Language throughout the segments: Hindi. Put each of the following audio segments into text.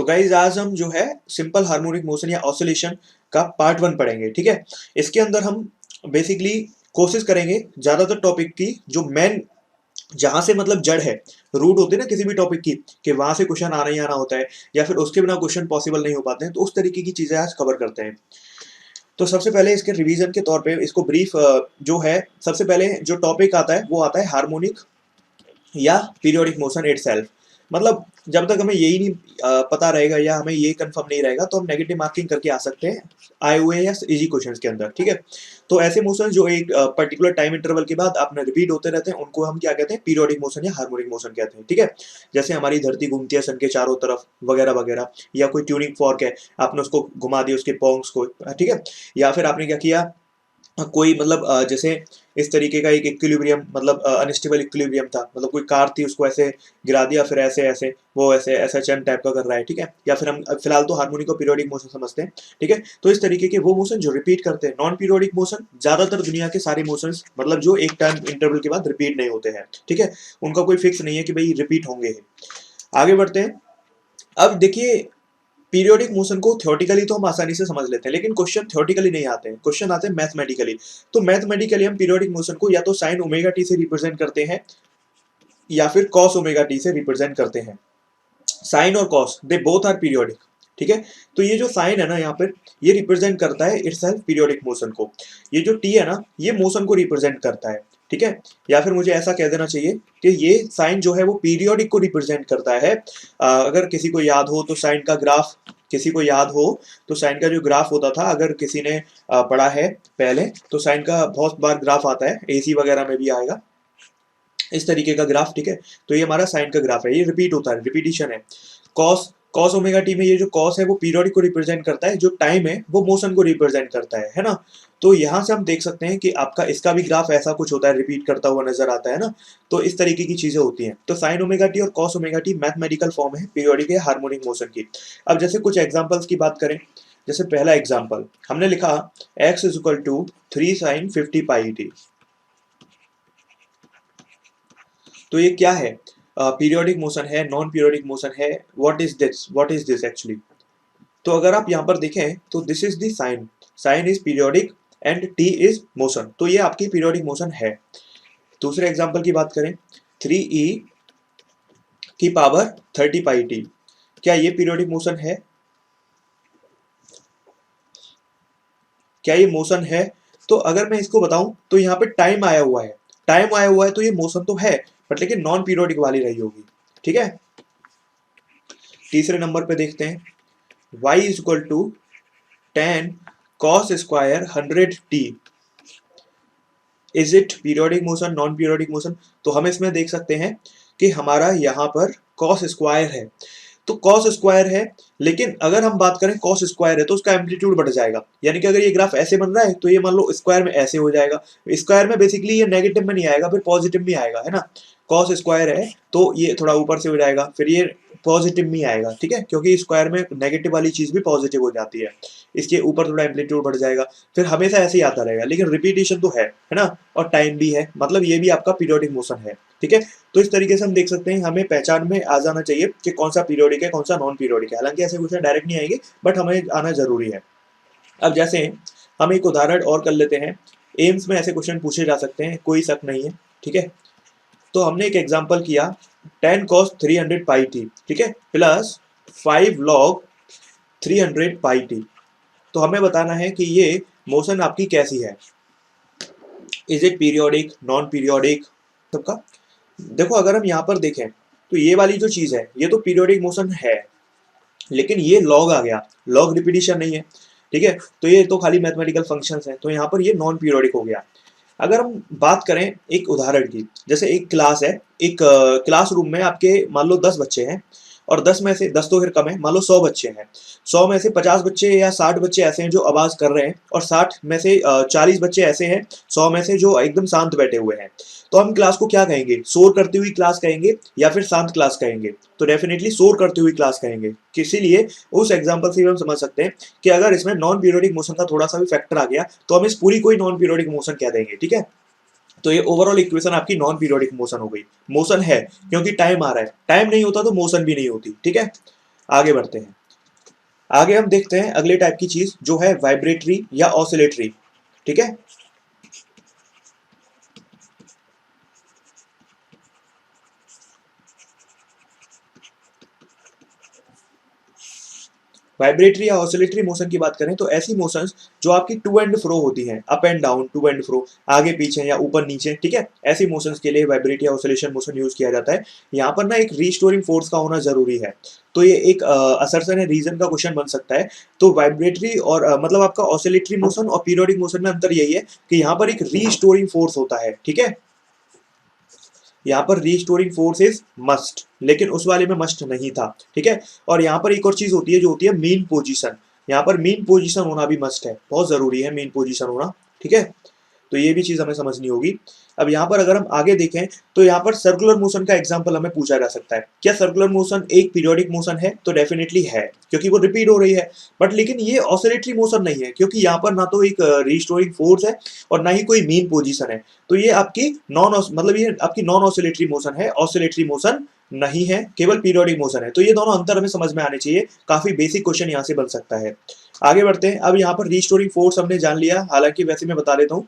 गाइज आज हम जो है सिंपल हार्मोनिक मोशन या ऑसिलेशन का पार्ट 1 पढ़ेंगे, ठीक है। इसके अंदर हम बेसिकली कोशिश करेंगे ज्यादातर टॉपिक की जो मेन जहां से मतलब जड़ है, रूट होती है ना किसी भी टॉपिक की, कि वहां से क्वेश्चन आना ही आना होता है या फिर उसके बिना क्वेश्चन पॉसिबल नहीं हो पाते हैं, तो उस तरीके की चीजें आज कवर करते हैं। तो सबसे पहले इसके रिवीजन के तौर पे इसको ब्रीफ जो है, सबसे पहले जो टॉपिक आता है वो आता है हार्मोनिक या पीरियोडिक मोशन इटसेल्फ। मतलब जब तक हमें यही नहीं पता रहेगा या हमें ये कंफर्म नहीं रहेगा तो हम नेगेटिव मार्किंग करके आ सकते हैं आए हुए या इजी क्वेश्चंस के अंदर, ठीक है। तो ऐसे मोशन जो एक पर्टिकुलर टाइम इंटरवल के बाद आपने रिपीट होते रहते हैं उनको हम क्या कहते हैं, पीरियोडिक मोशन या हार्मोनिक मोशन कहते हैं, ठीक है। जैसे हमारी धरती घूमती है सन के चारों तरफ वगैरह वगैरह, या कोई ट्यूनिंग फॉर्क है, आपने उसको घुमा दिया उसके पोंग्स को, ठीक है। या फिर आपने क्या किया, कोई मतलब जैसे इस तरीके का एक इक्विलिब्रियम मतलब अनस्टेबल इक्विलिब्रियम था, मतलब कोई कार थी उसको ऐसे गिरा दिया फिर ऐसे ऐसे वो ऐसे ऐसा चैन टाइप का कर रहा है, ठीक है। या फिर हम फिलहाल तो हार्मोनिक और पीरियोडिक मोशन समझते हैं, ठीक है। तो इस तरीके के वो मोशन जो रिपीट करते हैं, नॉन पीरियोडिक मोशन ज्यादातर दुनिया के सारे मोशन मतलब जो एक टाइम इंटरवल के बाद रिपीट नहीं होते हैं, ठीक है। उनका कोई फिक्स नहीं है कि भाई रिपीट होंगे। आगे बढ़ते हैं। अब देखिए, पीरियोडिक मोशन को थ्योरेटिकली तो हम आसानी से समझ लेते हैं, लेकिन क्वेश्चन थ्योरेटिकली नहीं आते हैं, क्वेश्चन आते हैं मैथमेटिकली। तो मैथमेटिकली हम पीरियोडिक मोशन को या तो साइन ओमेगा टी से रिप्रेजेंट करते हैं या फिर कॉस ओमेगा टी से रिप्रेजेंट करते हैं। साइन और cos they both are periodic, ठीक है। तो ये जो साइन है ना यहाँ पर, ये रिप्रेजेंट करता है इटसेल्फ पीरियोडिक मोशन को। ये जो टी है ना, ये मोशन को रिप्रेजेंट करता है, ठीक है। या फिर मुझे ऐसा कह देना चाहिए कि ये साइन जो है वो पीरियोडिक को रिप्रेजेंट करता है। अगर किसी को याद हो तो साइन का ग्राफ, किसी को याद हो तो साइन का जो ग्राफ होता था, अगर किसी ने पढ़ा है पहले, तो साइन का बहुत बार ग्राफ आता है, एसी वगैरह में भी आएगा इस तरीके का ग्राफ, ठीक है। तो ये हमारा साइन का ग्राफ है, ये रिपीट होता है, रिपीटिशन है। कॉस कॉस ओमेगा टी में ये जो कॉस है वो पीरियोडिक को रिप्रेजेंट करता है, जो टाइम है वो मोशन को रिप्रेजेंट करता है ना। तो यहां से हम देख सकते हैं कि आपका इसका भी ग्राफ ऐसा कुछ होता है, रिपीट करता हुआ नजर आता है ना। तो इस तरीके की चीजें होती हैं। तो साइन ओमेगा टी और cos omega T mathematical form है पीरियोडिक या हार्मोनिक मोशन की। अब जैसे कुछ एग्जांपल्स की बात करें, जैसे पहला एग्जांपल हमने लिखा x is equal to 3 sin 50 pi T. तो ये क्या है, पीरियोडिक मोशन है, नॉन पीरियोडिक मोशन है, व्हाट इज दिस एक्चुअली। तो अगर आप यहाँ पर देखें तो this is the sine, sine is periodic and T is motion, तो ये आपकी पीरियोडिक मोशन है। दूसरे एग्जांपल की बात करें, 3e की पावर 30 पाई टी, क्या ये पीरियोडिक मोशन है, क्या ये मोशन है। तो अगर मैं इसको बताऊं तो यहाँ पे टाइम आया हुआ है, टाइम आया हुआ है तो ये मोशन तो है, बट लेकिन नॉन पीरियोडिक वाली रही होगी, ठीक है। तीसरे नंबर पे देखते हैं, y is equal to 10 cos square 100t, is it periodic motion, non periodic motion. तो हम इसमें देख सकते हैं कि हमारा यहाँ पर cos स्क्वायर है, तो cos स्क्वायर है, लेकिन अगर हम बात करें cos स्क्वायर है तो उसका एम्पलीट्यूड बढ़ जाएगा, यानी कि अगर ये ग्राफ ऐसे बन रहा है तो ये मान लो स्क्वायर में ऐसे हो जाएगा, स्क्वायर में बेसिकली ये नेगेटिव में नहीं आएगा, फिर पॉजिटिव में आएगा, है ना। cos स्क्वायर है तो ये थोड़ा ऊपर से हो जाएगा, फिर ये पॉजिटिव में आएगा, ठीक है, क्योंकि स्क्वायर में नेगेटिव वाली चीज भी पॉजिटिव हो जाती है, इसके ऊपर थोड़ा एम्पलीट्यूड बढ़ जाएगा, फिर हमेशा ऐसे ही आता रहेगा, लेकिन रिपीटेशन तो है ना, और टाइम भी है, मतलब ये भी आपका पीरियोडिक मोशन है, ठीक है। तो इस तरीके से हम देख सकते हैं, हमें पहचान में आ जाना चाहिए कि कौन सा पीरियोडिक है कौन सा नॉन पीरियोडिक है, हालांकि ऐसे क्वेश्चन डायरेक्ट नहीं आएंगे बट हमें आना जरूरी है। अब जैसे हम एक उदाहरण और कर लेते हैं, एम्स में ऐसे क्वेश्चन पूछे जा सकते हैं, कोई शक नहीं है, ठीक है। तो हमने एक एग्जांपल किया 10 cos 300 पाई टी, ठीक है, प्लस 5 log 300 पाई टी। तो हमें बताना है कि ये मोशन आपकी कैसी है, is it periodic, non periodic, सबका। देखो अगर हम यहाँ पर देखें तो ये वाली जो चीज है ये तो पीरियोडिक मोशन है, लेकिन ये लॉग आ गया, लॉग रिपीटिशन नहीं है, ठीक है। तो ये तो खाली मैथमेटिकल फंक्शंस हैं, तो यहाँ पर ये नॉन पीरियोडिक हो गया। अगर हम बात करें एक उदाहरण की, जैसे एक क्लास है, एक क्लासरूम में आपके मान लो 10 बच्चे हैं, और 10 में से 10 तो फिर कम है, मान लो 100 बच्चे हैं, 100 में से 50 बच्चे या 60 बच्चे ऐसे हैं जो आवाज कर रहे हैं, और 60 में से 40 बच्चे ऐसे हैं 100 में से जो एकदम शांत बैठे हुए हैं। तो हम क्लास को क्या कहेंगे, शोर करती हुई क्लास कहेंगे या फिर शांत क्लास कहेंगे। तो डेफिनेटली शोर करती हुई क्लास कहेंगे, इसीलिए उस एग्जांपल से हम समझ सकते हैं कि अगर इसमें नॉन पीरियोडिक मोशन का थोड़ा सा भी फैक्टर आ गया तो हम इस पूरी कोई नॉन पीरियोडिक मोशन कह देंगे, ठीक है। तो ये ओवरऑल इक्वेशन आपकी नॉन पीरियोडिक मोशन हो गई, मोशन है क्योंकि टाइम आ रहा है, टाइम नहीं होता तो मोशन भी नहीं होती, ठीक है। आगे बढ़ते हैं। आगे हम देखते हैं अगले टाइप की चीज जो है वाइब्रेटरी या ऑसिलेटरी। ठीक है, वाइब्रेटरी या ऑसिलेटरी मोशन की बात करें तो ऐसी मोशंस जो आपकी टू एंड फ्रो होती हैं, up and down, to and fro, आगे पीछे या ऊपर नीचे। ठीक है, ऐसी मोशंस के लिए वाइब्रेटरी या ऑसिलेशन मोशन यूज किया जाता है। यहाँ पर ना एक रीस्टोरिंग फोर्स का होना जरूरी है। तो ये एक असर्शन है, रीजन का क्वेश्चन बन सकता है। तो वाइब्रेटरी और मतलब आपका ऑसिलेटरी मोशन और पीरियोडिक मोशन में अंतर यही है कि यहाँ पर एक रीस्टोरिंग फोर्स होता है। ठीक है, यहाँ पर रीस्टोरिंग फोर्स इज मस्ट, लेकिन उस वाले में मस्ट नहीं था। ठीक है, और यहाँ पर एक और चीज होती है जो होती है मीन पोजीशन। यहाँ पर मीन पोजीशन होना भी मस्ट है, बहुत जरूरी है मीन पोजीशन होना। ठीक है, तो ये भी चीज हमें समझनी होगी। अब यहाँ पर अगर हम आगे देखें तो यहाँ पर सर्कुलर मोशन का एग्जांपल हमें पूछा जा सकता है। क्या सर्कुलर मोशन एक पीरियोडिक मोशन है? तो डेफिनेटली है, क्योंकि वो रिपीट हो रही है। बट लेकिन ये ऑसिलेटरी मोशन नहीं है, क्योंकि यहाँ पर ना तो एक रीस्टोरिंग फोर्स है और ना ही कोई मीन पोजीशन है। तो ये आपकी मतलब ये आपकी नॉन ऑसिलेटरी मोशन है, ऑसिलेटरी मोशन नहीं है, केवल पीरियोडिक मोशन है। तो ये दोनों अंतर हमें समझ में आने चाहिए। काफी बेसिक क्वेश्चन यहाँ से बन सकता है। आगे बढ़ते हैं। अब यहाँ पर रीस्टोरिंग फोर्स हमने जान लिया, हालांकि वैसे मैं बता देता हूँ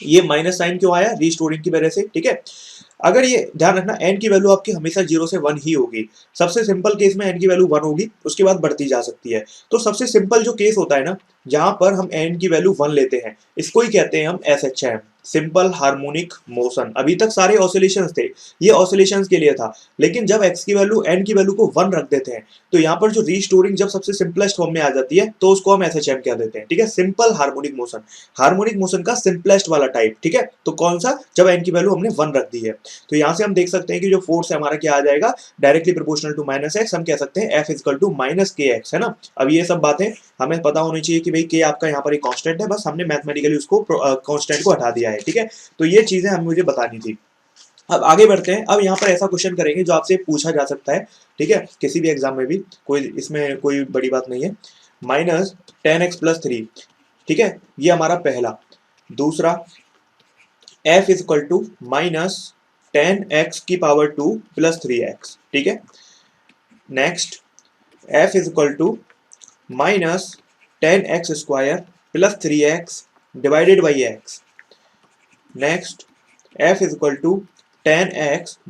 ये माइनस साइन क्यों आया, रीस्टोरिंग की वजह से। ठीक है, अगर ये ध्यान रखना एन की वैल्यू आपकी हमेशा 0 से 1 ही होगी। सबसे सिंपल केस में एन की वैल्यू 1 होगी, उसके बाद बढ़ती जा सकती है। तो सबसे सिंपल जो केस होता है ना, जहां पर हम एन की वैल्यू 1 लेते हैं, इसको ही कहते हैं हम एसएचएम, सिंपल हार्मोनिक मोशन। अभी तक सारे ऑसिलेशंस थे, ये ऑसिलेशंस के लिए था। लेकिन जब एक्स की वैल्यू एन की वैल्यू को 1 रख देते हैं, तो यहाँ पर जो रीस्टोरिंग जब सबसे सिंपलेस्ट फॉर्म में आ जाती है, तो उसको हम एसएचएम कह देते हैं। ठीक है, simple harmonic motion, harmonic motion का सिंपलेस्ट वाला टाइप। ठीक है, तो कौन सा? जब एन की वैल्यू हमने 1 रख दी है। तो यहां से हम देख सकते हैं कि जो फोर्स है हमारा क्या आ जाएगा, directly proportional to minus X. हम कह सकते हैं F equal to minus K X, है ना। अब ये सब बातें हमें पता होनी चाहिए कि भाई के आपका यहाँ पर एक कांस्टेंट है, बस हमने मैथमेटिकली उसको कांस्टेंट को हटा दिया है। ठीक है, तो ये चीजें हमें मुझे बतानी थी। अब आगे बढ़ते हैं। अब यहाँ पर ऐसा क्वेश्चन करेंगे जो आपसे पूछा जा सकता है। ठीक है, किसी भी एग्जाम में भी, कोई इसमें कोई बड़ी बात नहीं है। -10x+3। ठीक है, ये हमारा पहला। दूसरा, f is equal to -10x⁻² + 3x। ठीक है, next, f is equal to -10x² + 3x divided by x। Next, f is equal to 10x -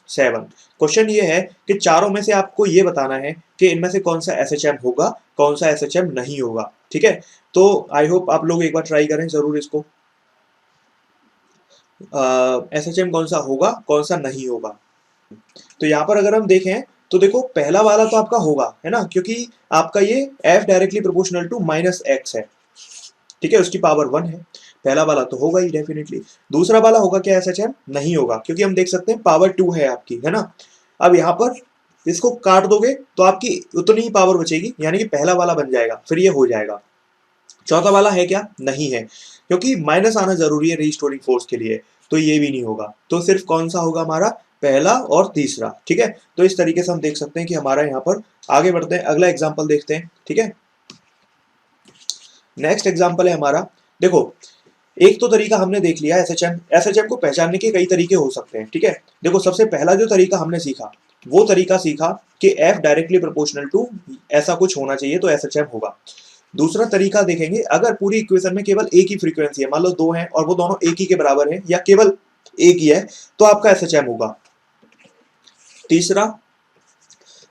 7। Question ये है कि चारों में से आपको ये बताना है कि इनमें से कौन सा एसएचएम होगा, कौन सा एसएचएम नहीं होगा। ठीक है, तो आई होप आप लोग एक बार ट्राई करें जरूर इसको, एसएचएम कौन सा होगा, कौन सा नहीं होगा। तो यहाँ पर अगर हम देखें तो देखो पहला वाला तो आपका होगा, है ना, क्योंकि आपका ये f directly proportional to -x है। ठीक है, उसकी पावर 1 है। पहला वाला तो होगा ही डेफिनेटली। दूसरा वाला होगा क्या एसएचएम? नहीं होगा, क्योंकि हम देख सकते हैं पावर 2 है आपकी, है ना। अब यहाँ पर इसको काट दोगे तो आपकी उतनी ही पावर बचेगी, यानी कि पहला वाला बन जाएगा, फिर ये हो जाएगा। चौथा वाला है क्या? नहीं है, क्योंकि माइनस आना जरूरी है रीस्टोरिंग फोर्स के लिए। तो ये भी नहीं होगा। तो सिर्फ कौन सा होगा हमारा? पहला और तीसरा। ठीक है, तो इस तरीके से हम देख सकते हैं कि हमारा यहाँ पर। आगे बढ़ते हैं, अगला एग्जाम्पल देखते हैं। ठीक है, नेक्स्ट एग्जाम्पल है हमारा। देखो, एक तो तरीका हमने देख लिया एसएचएम। एसएचएम को पहचानने के कई तरीके हो सकते हैं। ठीक है, देखो सबसे पहला जो तरीका हमने सीखा, वो तरीका सीखा कि एफ डायरेक्टली प्रोपोर्शनल टू ऐसा कुछ होना चाहिए तो एसएचएम होगा। दूसरा तरीका देखेंगे, अगर पूरी इक्वेशन में केवल एक ही फ्रीक्वेंसी है, मान लो दो है और वो दोनों एक ही के बराबर है या केवल एक ही है, तो आपका एसएचएम होगा। तीसरा,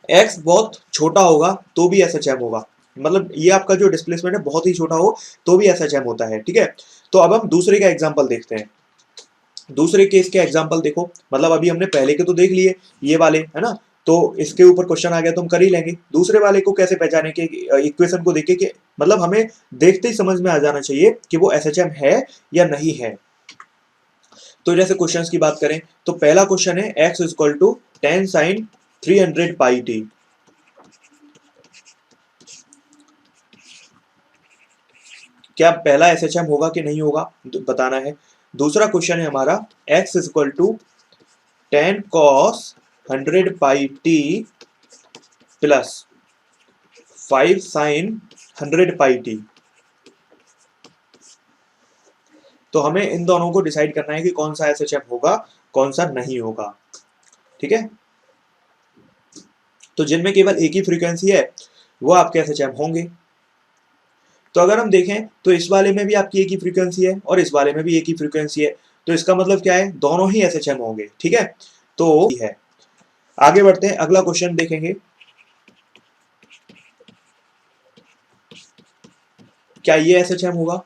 एक्स बहुत छोटा होगा तो भी एसएचएम होगा, मतलब ये आपका जो डिस्प्लेसमेंट है बहुत ही छोटा हो तो भी एसएचएम होता है। ठीक है, तो अब हम दूसरे का एग्जांपल देखते हैं। दूसरे केस के एग्जांपल देखो, मतलब अभी हमने पहले के तो देख लिए, ये वाले, है ना। तो इसके ऊपर क्वेश्चन आ गया तो हम कर ही लेंगे। दूसरे वाले को कैसे पहचाने के, इक्वेशन को देखे कि मतलब हमें देखते ही समझ में आ जाना चाहिए कि वो एसएचएम है या नहीं है। तो जैसे क्वेश्चंस की बात करें तो पहला क्वेश्चन है x equal to 10 sin 300 pi t. क्या पहला एसएचएम होगा कि नहीं होगा बताना है। दूसरा क्वेश्चन है हमारा x equal to 10 cos 100 pi t plus 5 sin 100 pi T. तो हमें इन दोनों को डिसाइड करना है कि कौन सा एसएचएम होगा, कौन सा नहीं होगा। ठीक है, तो जिनमें केवल एक ही फ्रीक्वेंसी है वो आपके एसएचएम होंगे। तो अगर हम देखें तो इस वाले में भी आपकी एक ही फ्रीक्वेंसी है और इस वाले में भी एक ही फ्रीक्वेंसी है, तो इसका मतलब क्या है, दोनों ही एसएचएम होंगे। ठीक है, तो है। आगे बढ़ते हैं, अगला क्वेश्चन देखेंगे। क्या ये एसएचएम होगा?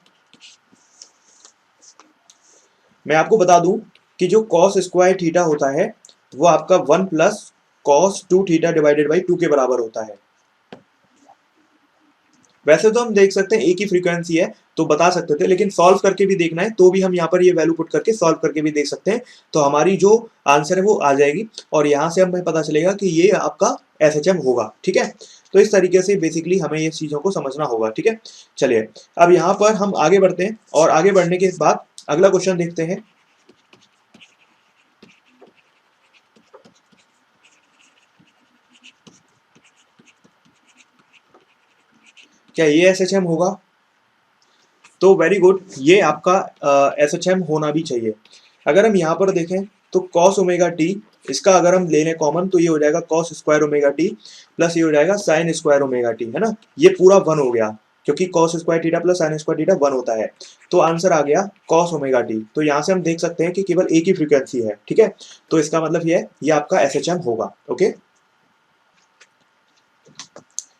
मैं आपको बता दूं कि जो कॉस स्क्वायर थीटा होता है वो आपका 1 plus cos 2 theta divided by 2 के बराबर होता है। वैसे तो हम देख सकते हैं एक ही फ्रीक्वेंसी है तो बता सकते थे, लेकिन सॉल्व करके भी देखना है तो भी हम यहाँ पर ये वैल्यू पुट करके सॉल्व करके भी देख सकते हैं, तो हमारी जो आंसर है वो आ जाएगी और यहाँ से हमें पता चलेगा कि ये आपका एसएचएम होगा। ठीक है, तो इस तरीके से बेसिकली हमें ये चीजों को समझना होगा। ठीक है, चलिए अब यहाँ पर हम आगे बढ़ते हैं और आगे बढ़ने के बाद अगला क्वेश्चन देखते हैं। क्या ये एसएचएम होगा? तो वेरी गुड, ये आपका एसएचएम होना भी चाहिए। अगर हम यहाँ पर देखें तो कॉस ओमेगा टी, इसका अगर हम ले लें कॉमन तो ये हो जाएगा cos square omega t plus ये हो जाएगा साइन स्क्वायर ओमेगा टी, है ना, ये पूरा 1 हो गया क्योंकि cos square theta plus sine square theta 1 होता है। तो आंसर आ गया कॉस ओमेगा टी। तो यहाँ से हम देख सकते हैं कि केवल एक ही फ्रीक्वेंसी है। ठीक है, तो इसका मतलब ये आपका एसएचएम होगा। ओके,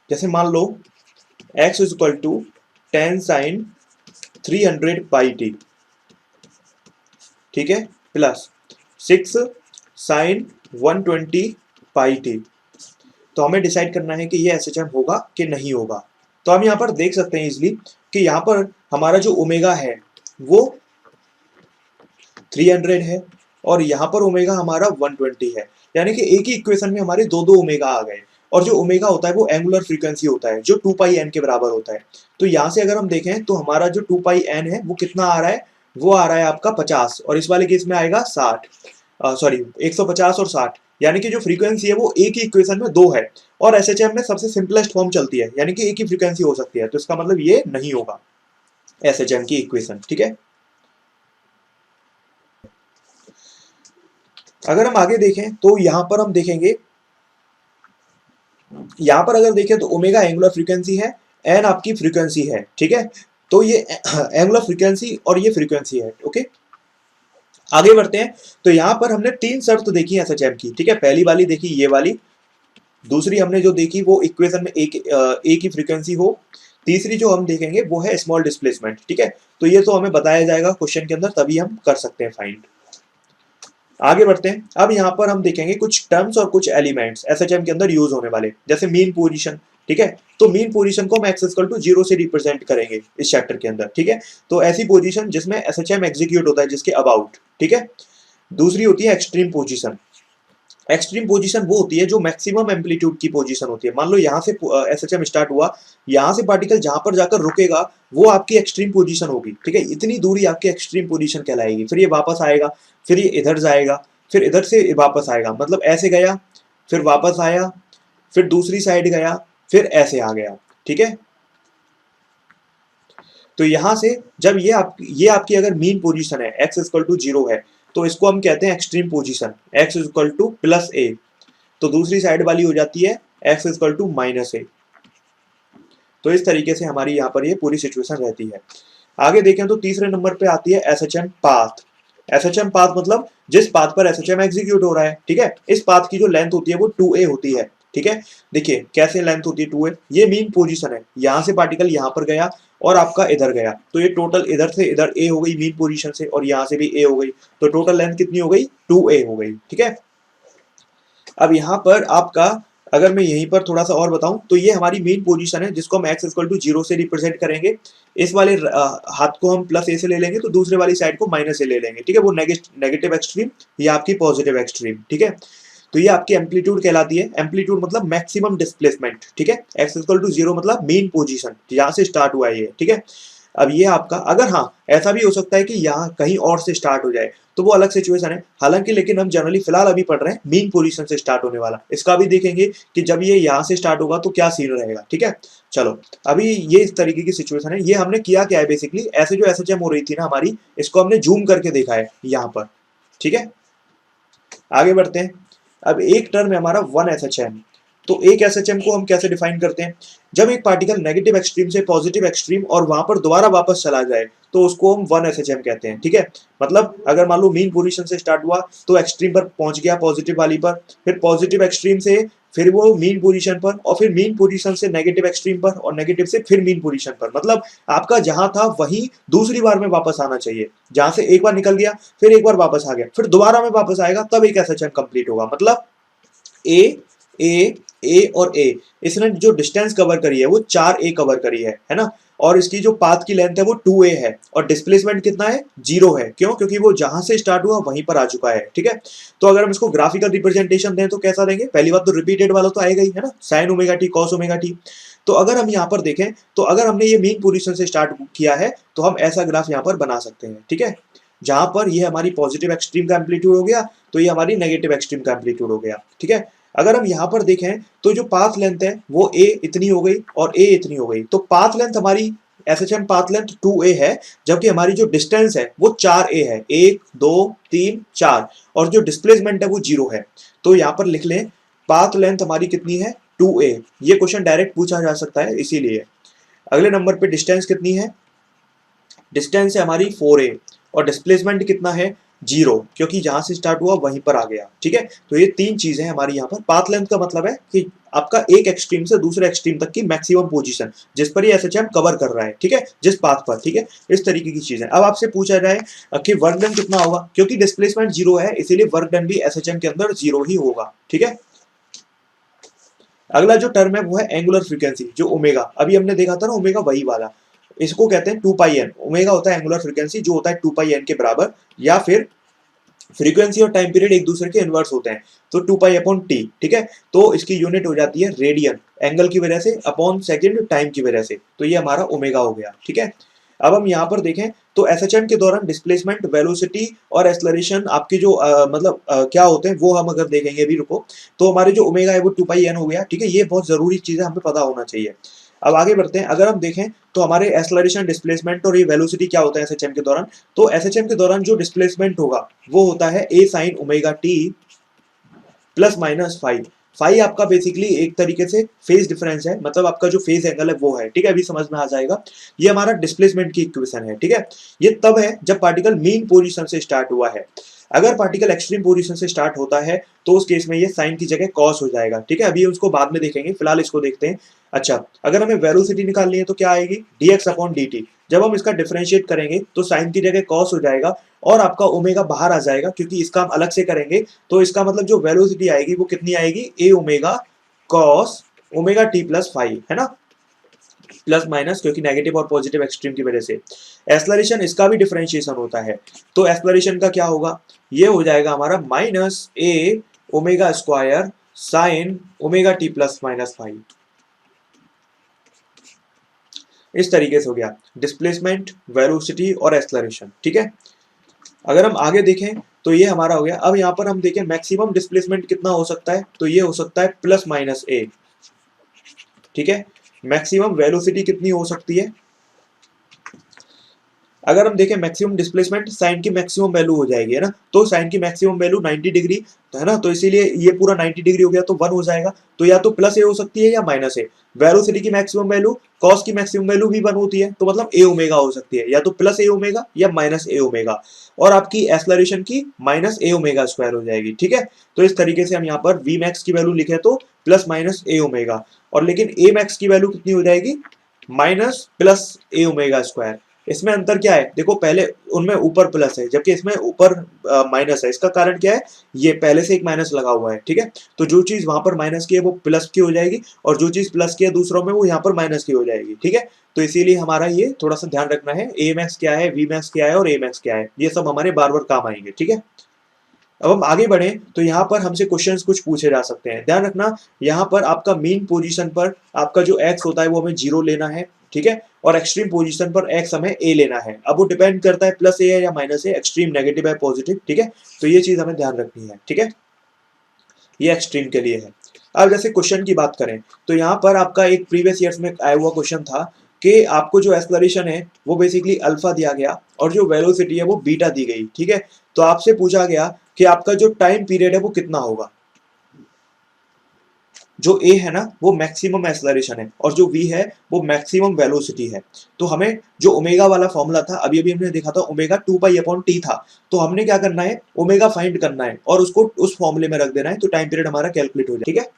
जैसे मान लो x is equal to 10 sine 300 pi t, ठीक है, प्लस 6 साइन 120 पाई टी। तो हमें डिसाइड करना है कि ये एसएचएम होगा कि नहीं होगा। तो हम यहाँ पर देख सकते हैं इजिली कि यहाँ पर हमारा जो ओमेगा है वो 300 है और यहाँ पर ओमेगा हमारा 120 है, यानी कि एक ही इक्वेशन में हमारे दो दो ओमेगा आ गए। और जो ओमेगा होता है वो एंगुलर फ्रीक्वेंसी होता है जो 2 पाई एन के बराबर होता है। तो यहाँ से अगर हम देखें तो हमारा जो 2 पाई एन है वो कितना आ रहा है, वो आ रहा है आपका 50 और इस वाले केस में आएगा 60, सॉरी 150 और 60, यानी कि जो फ्रीक्वेंसी है वो एक ही इक्वेशन में दो है और एसएचएम में सबसे सिंपलेस्ट फॉर्म चलती है, यानी कि एक ही फ्रीक्वेंसी हो सकती है। तो इसका मतलब ये नहीं होगा एसएचएम की इक्वेशन। ठीक है, अगर हम आगे देखें तो यहां पर हम देखेंगे, यहां पर अगर देखें तो ओमेगा एंगुलर फ्रीक्वेंसी है, एन आपकी फ्रीक्वेंसी है। ठीक है, तो ये एंगुलर फ्रीक्वेंसी और ये फ्रीक्वेंसी है। ओके, आगे बढ़ते हैं। तो यहां पर हमने 3 शर्त देखी एसएचएम की। ठीक है, पहली वाली देखी ये वाली, दूसरी हमने जो देखी वो इक्वेशन में एक ही फ्रीक्वेंसी हो, तीसरी जो हम देखेंगे वो है स्मॉल डिस्प्लेसमेंट। ठीक है, तो ये तो हमें बताया जाएगा क्वेश्चन के अंदर, तभी हम कर सकते हैं फाइंड। आगे बढ़ते हैं। अब यहाँ पर हम देखेंगे कुछ टर्म्स और कुछ एलिमेंट्स एसएचएम के अंदर यूज होने वाले, जैसे मीन पोजीशन। ठीक है, तो मीन पोजीशन को हम एक्स इक्वल टू 0 से रिप्रेजेंट करेंगे इस चैप्टर के अंदर। ठीक है, तो ऐसी पोजीशन जिसमें एसएचएम एग्जीक्यूट होता है जिसके अबाउट। ठीक है, दूसरी होती है एक्सट्रीम पोजीशन। एक्सट्रीम पोजीशन वो होती है जो मैक्सिमम एम्पलीट्यूड की पोजीशन होती है। मान लो यहाँ से एसएचएम स्टार्ट हुआ, यहाँ से पार्टिकल जहां पर जाकर रुकेगा वो आपकी एक्सट्रीम पोजीशन होगी। ठीक है, इतनी दूरी आपकी एक्सट्रीम पोजीशन कहलाएगी। फिर ये वापस आएगा, फिर ये इधर जाएगा, फिर इधर से वापस आएगा, मतलब ऐसे गया, फिर वापस आया, फिर दूसरी साइड गया, फिर ऐसे आ गया। ठीक है, तो यहां से जब ये आपकी अगर मीन पोजीशन है, एक्स इक्वल टू 0 है, तो इसको हम कहते हैं extreme position, x equal to plus a. तो दूसरी साइड वाली हो जाती है x equal to minus a. तो इस तरीके से हमारी यहाँ पर ये पूरी सिचुएशन रहती है। आगे देखें तो तीसरे नंबर पे आती है एसएचएम पाथ। एसएचएम पाथ मतलब जिस पाथ पर एसएचएम एग्जीक्यूट हो रहा है। ठीक है, इस पाथ की जो लेंथ होती है वो 2a होती है। ठीक है, देखिए कैसे लेंथ होती है 2a, ये मीन पोजीशन है, यहाँ से पार्टिकल यहाँ पर गया और आपका इधर गया, तो ये टोटल इधर से इधर a हो गई मीन पोजीशन से, और यहाँ से भी a हो गई, तो टोटल लेंथ कितनी हो गई, 2a हो गई। ठीक है, अब यहाँ पर आपका अगर मैं यहीं पर थोड़ा सा और बताऊं तो ये हमारी मेन पोजीशन है जिसको हम x इक्वल टू 0 से रिप्रेजेंट करेंगे। इस वाले हाथ को हम प्लस ए से ले लेंगे तो दूसरे वाली साइड को माइनस ए ले लेंगे। ठीक है, वो नेगेटिव एक्सट्रीम, ये आपकी पॉजिटिव एक्सट्रीम। ठीक है, तो ये आपकी एम्पलीट्यूड कहलाती है। एम्पलीट्यूड मतलब मैक्सिमम डिस्प्लेसमेंट। ठीक है, x इक्वल टू 0 मतलब मेन पोजीशन यहाँ से स्टार्ट हुआ है ये। ठीक है, अब ये आपका अगर हाँ ऐसा भी हो सकता है कि यहाँ कहीं और से स्टार्ट हो जाए तो वो अलग सिचुएशन है, हालांकि लेकिन हम जनरली फिलहाल अभी पढ़ रहे हैं मेन पोजीशन से स्टार्ट होने वाला। इसका भी देखेंगे कि जब ये यहाँ से स्टार्ट होगा तो क्या सीन रहेगा। ठीक है, चलो अभी ये इस तरीके की सिचुएशन है। ये हमने किया क्या है, बेसिकली ऐसे जो एसएचएम हो रही थी ना हमारी, इसको हमने जूम करके देखा है यहाँ पर। ठीक है, आगे बढ़ते हैं। अब एक टर्म है हमारा 1 एसएचएम, तो एक एसएचएम को हम कैसे डिफाइन करते हैं, जब एक पार्टिकल नेगेटिव एक्सट्रीम से पॉजिटिव एक्सट्रीम और वहां पर दोबारा वापस चला जाए तो उसको हम 1 एसएचएम कहते हैं, ठीक है। मतलब अगर मान लो मीन पोजीशन से स्टार्ट हुआ तो एक्सट्रीम पर पहुंच गया पॉजिटिव वाली पर, फिर पॉजिटिव एक्सट्रीम से फिर वो मीन पोजीशन पर, और फिर मीन पोजीशन से नेगेटिव एक्सट्रीम पर, और नेगेटिव से फिर मीन पोजीशन पर, मतलब आपका जहां था वहीं दूसरी बार में वापस आना चाहिए। जहां से एक बार निकल गया फिर एक बार वापस आ गया फिर दोबारा में वापस आएगा, तब एक एसएचएम कंप्लीट होगा। मतलब ए ए ए और ए, इसने जो डिस्टेंस कवर करी है वो 4a कवर करी है ना। और इसकी जो पाथ की लेंथ है वो 2a है, और डिस्प्लेसमेंट कितना है, 0 है। क्यों? क्योंकि वो जहां से स्टार्ट हुआ वहीं पर आ चुका है, ठीक है। तो अगर हम इसको ग्राफिकल रिप्रेजेंटेशन दें तो कैसा देंगे, पहली बात तो रिपीटेड वाला तो आएगा ही, है ना, sign omega T cos omega T. तो अगर हम यहाँ पर देखें तो अगर हमने ये मीन पोजीशन से स्टार्ट किया है तो हम ऐसा ग्राफ यहाँ पर बना सकते हैं, ठीक है। जहां पर ये हमारी पॉजिटिव एक्सट्रीम का एम्पलीट्यूड हो गया तो ये हमारी नेगेटिव एक्सट्रीम का एम्पलीट्यूड हो गया, ठीक है। अगर हम यहाँ पर देखें तो जो पाथ लेंथ है वो a इतनी हो गई और a इतनी हो गई, तो पाथ लेंथ हमारी एसएचएम पाथ लेंथ 2a है, जबकि हमारी जो डिस्टेंस है वो 4a है, 1 2 3 4, और जो डिस्प्लेसमेंट है वो 0 है। तो यहाँ पर लिख लें पाथ लेंथ हमारी कितनी है, 2a। ये क्वेश्चन डायरेक्ट पूछा जा सकता है इसीलिए। अगले नंबर पे डिस्टेंस कितनी है, डिस्टेंस है हमारी 4a, और डिस्प्लेसमेंट कितना है, 0, क्योंकि जहां से स्टार्ट हुआ वहीं पर आ गया, ठीक है। तो ये तीन चीजें हमारी यहाँ पर। पाथ लेंथ का मतलब है कि आपका एक एक्सट्रीम से दूसरे एक्सट्रीम तक की मैक्सिमम पोजीशन जिस पर ये एसएचएम कवर कर रहा है, ठीक है, जिस पाथ पर, ठीक है। इस तरीके की चीज है। अब आपसे पूछा जाए कि वर्क डन कितना होगा, क्योंकि डिस्प्लेसमेंट 0 है इसीलिए वर्क डन भी एसएचएम के अंदर 0 ही होगा, ठीक है। अगला जो टर्म है वो है एंगुलर फ्रीक्वेंसी, जो ओमेगा, अभी हमने देखा था ना ओमेगा वही वाला, इसको कहते हैं 2πn। ओमेगा होता है एंगुलर फ्रीक्वेंसी जो होता है 2πn के बराबर, या फिर फ्रीक्वेंसी और टाइम पीरियड एक दूसरे के इनवर्स होते हैं, तो 2π/t, ठीक है। तो इसकी यूनिट हो जाती है रेडियन, एंगल की वजह से अपॉन सेकंड टाइम की वजह से, तो ये हमारा ओमेगा हो गया, ठीक है। अब हम यहाँ पर देखें तो एसएचएम के दौरान डिस्प्लेसमेंट, वेलोसिटी और एक्सेलरेशन आपके जो क्या होते हैं वो हम अगर देखेंगे अभी, रुको। तो हमारे जो ओमेगा है वो 2πn हो गया, ठीक है। ये बहुत जरूरी चीज है, हमें पता होना चाहिए। अब आगे बढ़ते हैं। अगर हम देखें तो हमारे एक्सेलरेशन, डिस्प्लेसमेंट और ये वेलोसिटी क्या होता है एसएचएम के दौरान, तो एसएचएम के दौरान जो डिस्प्लेसमेंट होगा वो होता है a sin omega t plus minus five. Five आपका बेसिकली एक तरीके से फेज डिफरेंस है, मतलब आपका जो फेज एंगल है वो है, ठीक है। अभी समझ में आ जाएगा। ये हमारा डिस्प्लेसमेंट की इक्वेशन है, ठीक है। ये तब है जब पार्टिकल मीन पोजीशन से स्टार्ट हुआ है। अगर पार्टिकल एक्सट्रीम पोजीशन से स्टार्ट होता है तो उस केस में ये साइन की जगह कॉस हो जाएगा, ठीक है। अभी उसको बाद में देखेंगे, फिलहाल इसको देखते हैं। अच्छा, अगर हमें वेलोसिटी निकालनी है तो क्या आएगी, dx/dt। जब हम इसका डिफरेंशिएट करेंगे तो साइन की जगह कॉस हो जाएगा और आपका ओमेगा बाहर आ जाएगा, क्योंकि इसका हम अलग से करेंगे। तो इसका मतलब जो वेलोसिटी आएगी वो कितनी आएगी, a omega cos omega t plus five, है ना, प्लस माइनस, क्योंकि नेगेटिव और पॉजिटिव एक्सट्रीम की वजह से। एक्सेलरेशन इसका भी डिफरेंशिएशन होता है, तो एक्सेलरेशन का क्या होगा, ये हो जाएगा हमारा minus a omega square sine omega t plus minus five. इस तरीके से हो गया डिस्प्लेसमेंट, वेलोसिटी और एक्सेलरेशन, ठीक है। अगर हम आगे देखें तो ये हमारा हो गया। अब यहाँ पर हम देखें मैक्सिमम डिस्प्लेसमेंट कितना हो सकता है, तो ये हो सकता है प्लस माइनस a, ठीक है। मैक्सिमम वेलोसिटी कितनी हो सकती है, अगर हम देखें मैक्सिमम डिस्प्लेसमेंट साइन की मैक्सिमम वैल्यू हो जाएगी, है ना। तो साइन की मैक्सिमम वैल्यू 90 डिग्री, है ना, तो इसीलिए ये पूरा 90 डिग्री हो गया तो 1 हो जाएगा। तो या तो प्लस ए हो सकती है या माइनस ए। वेलोसिटी की मैक्सिमम वैल्यू, कॉस की मैक्सिमम वैल्यू भी 1 होती है, तो मतलब ए ओमेगा हो सकती है, या तो प्लस ए ओमेगा या माइनस ए ओमेगा। और आपकी एक्सेलरेशन की माइनस ए ओमेगा स्क्वायर हो जाएगी, ठीक है। तो इस तरीके से हम यहाँ पर वी मैक्स की वैल्यू लिखे तो प्लस माइनस ए ओमेगा, और लेकिन ए मैक्स की वैल्यू कितनी हो जाएगी, माइनस प्लस ए ओमेगा स्क्वायर। इसमें अंतर क्या है, देखो पहले उनमें ऊपर प्लस है जबकि इसमें ऊपर माइनस है। इसका कारण क्या है, ये पहले से एक माइनस लगा हुआ है, ठीक है। तो जो चीज वहां पर माइनस की है वो प्लस की हो जाएगी, और जो चीज प्लस की है दूसरों में वो यहाँ पर माइनस की हो जाएगी, ठीक है। तो इसीलिए हमारा ये थोड़ा सा ध्यान रखना है, ए मैक्स क्या है, वी मैक्स क्या है और ए मैक्स क्या है, ये सब हमारे बार बार काम आएंगे, ठीक है। अब हम आगे बढ़े तो यहाँ पर हमसे क्वेश्चंस कुछ पूछे जा सकते हैं। ध्यान रखना, यहाँ पर आपका मीन पोजीशन पर आपका जो एक्स होता है वो हमें 0 लेना है, ठीक है। और एक्सट्रीम पोजीशन पर एक्स हमें ए लेना है। अब वो डिपेंड करता है प्लस ए है या माइनस ए, एक्सट्रीम नेगेटिव है पॉजिटिव, ठीक है। तो ये चीज हमें ध्यान रखनी है, ठीक है। ये एक्सट्रीम के लिए है। अब जैसे क्वेश्चन की बात करें तो यहाँ पर आपका एक प्रीवियस ईयर्स में आया हुआ क्वेश्चन था कि आपको जो एक्सेलरेशन है वो बेसिकली अल्फा दिया गया और जो वेलोसिटी है वो बीटा दी गई, ठीक है। तो आपसे पूछा गया कि आपका जो टाइम पीरियड है वो कितना होगा। जो ए है ना वो मैक्सिमम एक्सेलरेशन है और जो वी है वो मैक्सिमम वेलोसिटी है। तो हमें जो ओमेगा वाला फॉर्मूला था अभी अभी हमने देखा था, ओमेगा 2 पाई अपॉन टी था, तो हमने क्या करना है, ओमेगा फाइंड करना है और उसको उस फॉर्मूले में रख देना है, तो टाइम पीरियड हमारा कैलकुलेट हो जाए। ठीक है,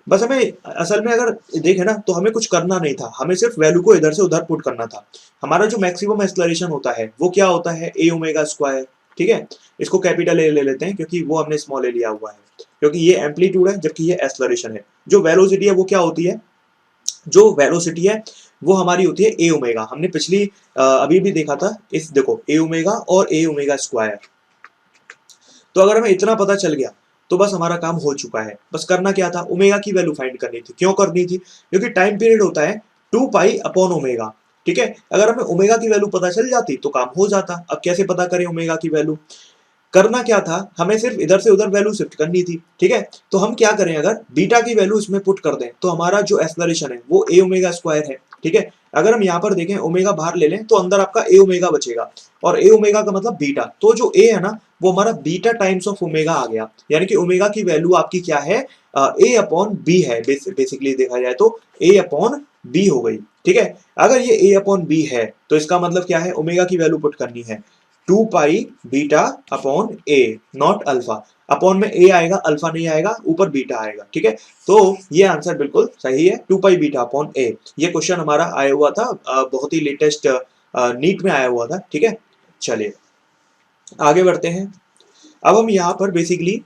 बस हमें असल में अगर देखें ना तो हमें कुछ करना नहीं था, हमें सिर्फ वैल्यू को इधर से उधर पुट करना था। हमारा जो मैक्सिमम एक्सेलरेशन होता है वो क्या होता है, ए ओमेगा स्क्वायर। ठीक है, इसको कैपिटल ए ले लेते हैं क्योंकि वो हमने स्मॉल ए लिया हुआ है, क्योंकि ये एम्पलीट्यूड है जबकि ये एक्सेलरेशन है। जो वेलोसिटी है वो क्या होती है, जो वेलोसिटी है वो हमारी होती है ए ओमेगा। हमने पिछली अभी भी देखा था, इस देखो ए ओमेगा और ए ओमेगा स्क्वायर। तो अगर हमें इतना पता चल गया तो बस हमारा काम हो चुका है। बस करना क्या था, ओमेगा की वैल्यू फाइंड करनी थी। क्यों करनी थी, क्योंकि टाइम पीरियड होता है 2 पाई अपॉन ओमेगा। ठीक है, अगर हमें ओमेगा की वैल्यू पता चल जाती तो काम हो जाता। अब कैसे पता करें ओमेगा की वैल्यू, करना क्या था, हमें सिर्फ इधर से उधर वैल्यू शिफ्ट करनी थी। ठीक है, तो हम क्या करें, अगर बीटा की वैल्यू इसमें पुट कर दें तो हमारा जो एक्सेलरेशन है वो ए ओमेगा स्क्वायर है। ठीक है, अगर हम यहाँ पर देखें ओमेगा बाहर ले लें तो अंदर आपका ए ओमेगा बचेगा, और ए ओमेगा का मतलब बीटा, तो जो ए है ना वो हमारा बीटा टाइम्स ऑफ ओमेगा आ गया। यानी कि ओमेगा की वैल्यू आपकी क्या है, ए अपॉन बी है। बेसिकली देखा जाए तो ए अपॉन बी हो गई। ठीक है, अगर ये ए अपॉन बी है तो इसका मतलब क्या है, ओमेगा की वैल्यू पुट करनी है 2 pi beta upon a, not alpha. Upon में ए आएगा, अल्फा नहीं आएगा, ऊपर बीटा आएगा। ठीक है, तो ये आंसर बिल्कुल सही है, 2 पाई बीटा अपॉन ए। ये क्वेश्चन हमारा आया हुआ था, बहुत ही लेटेस्ट नीट में आया हुआ था। ठीक है, चलिए आगे बढ़ते हैं। अब हम यहाँ पर बेसिकली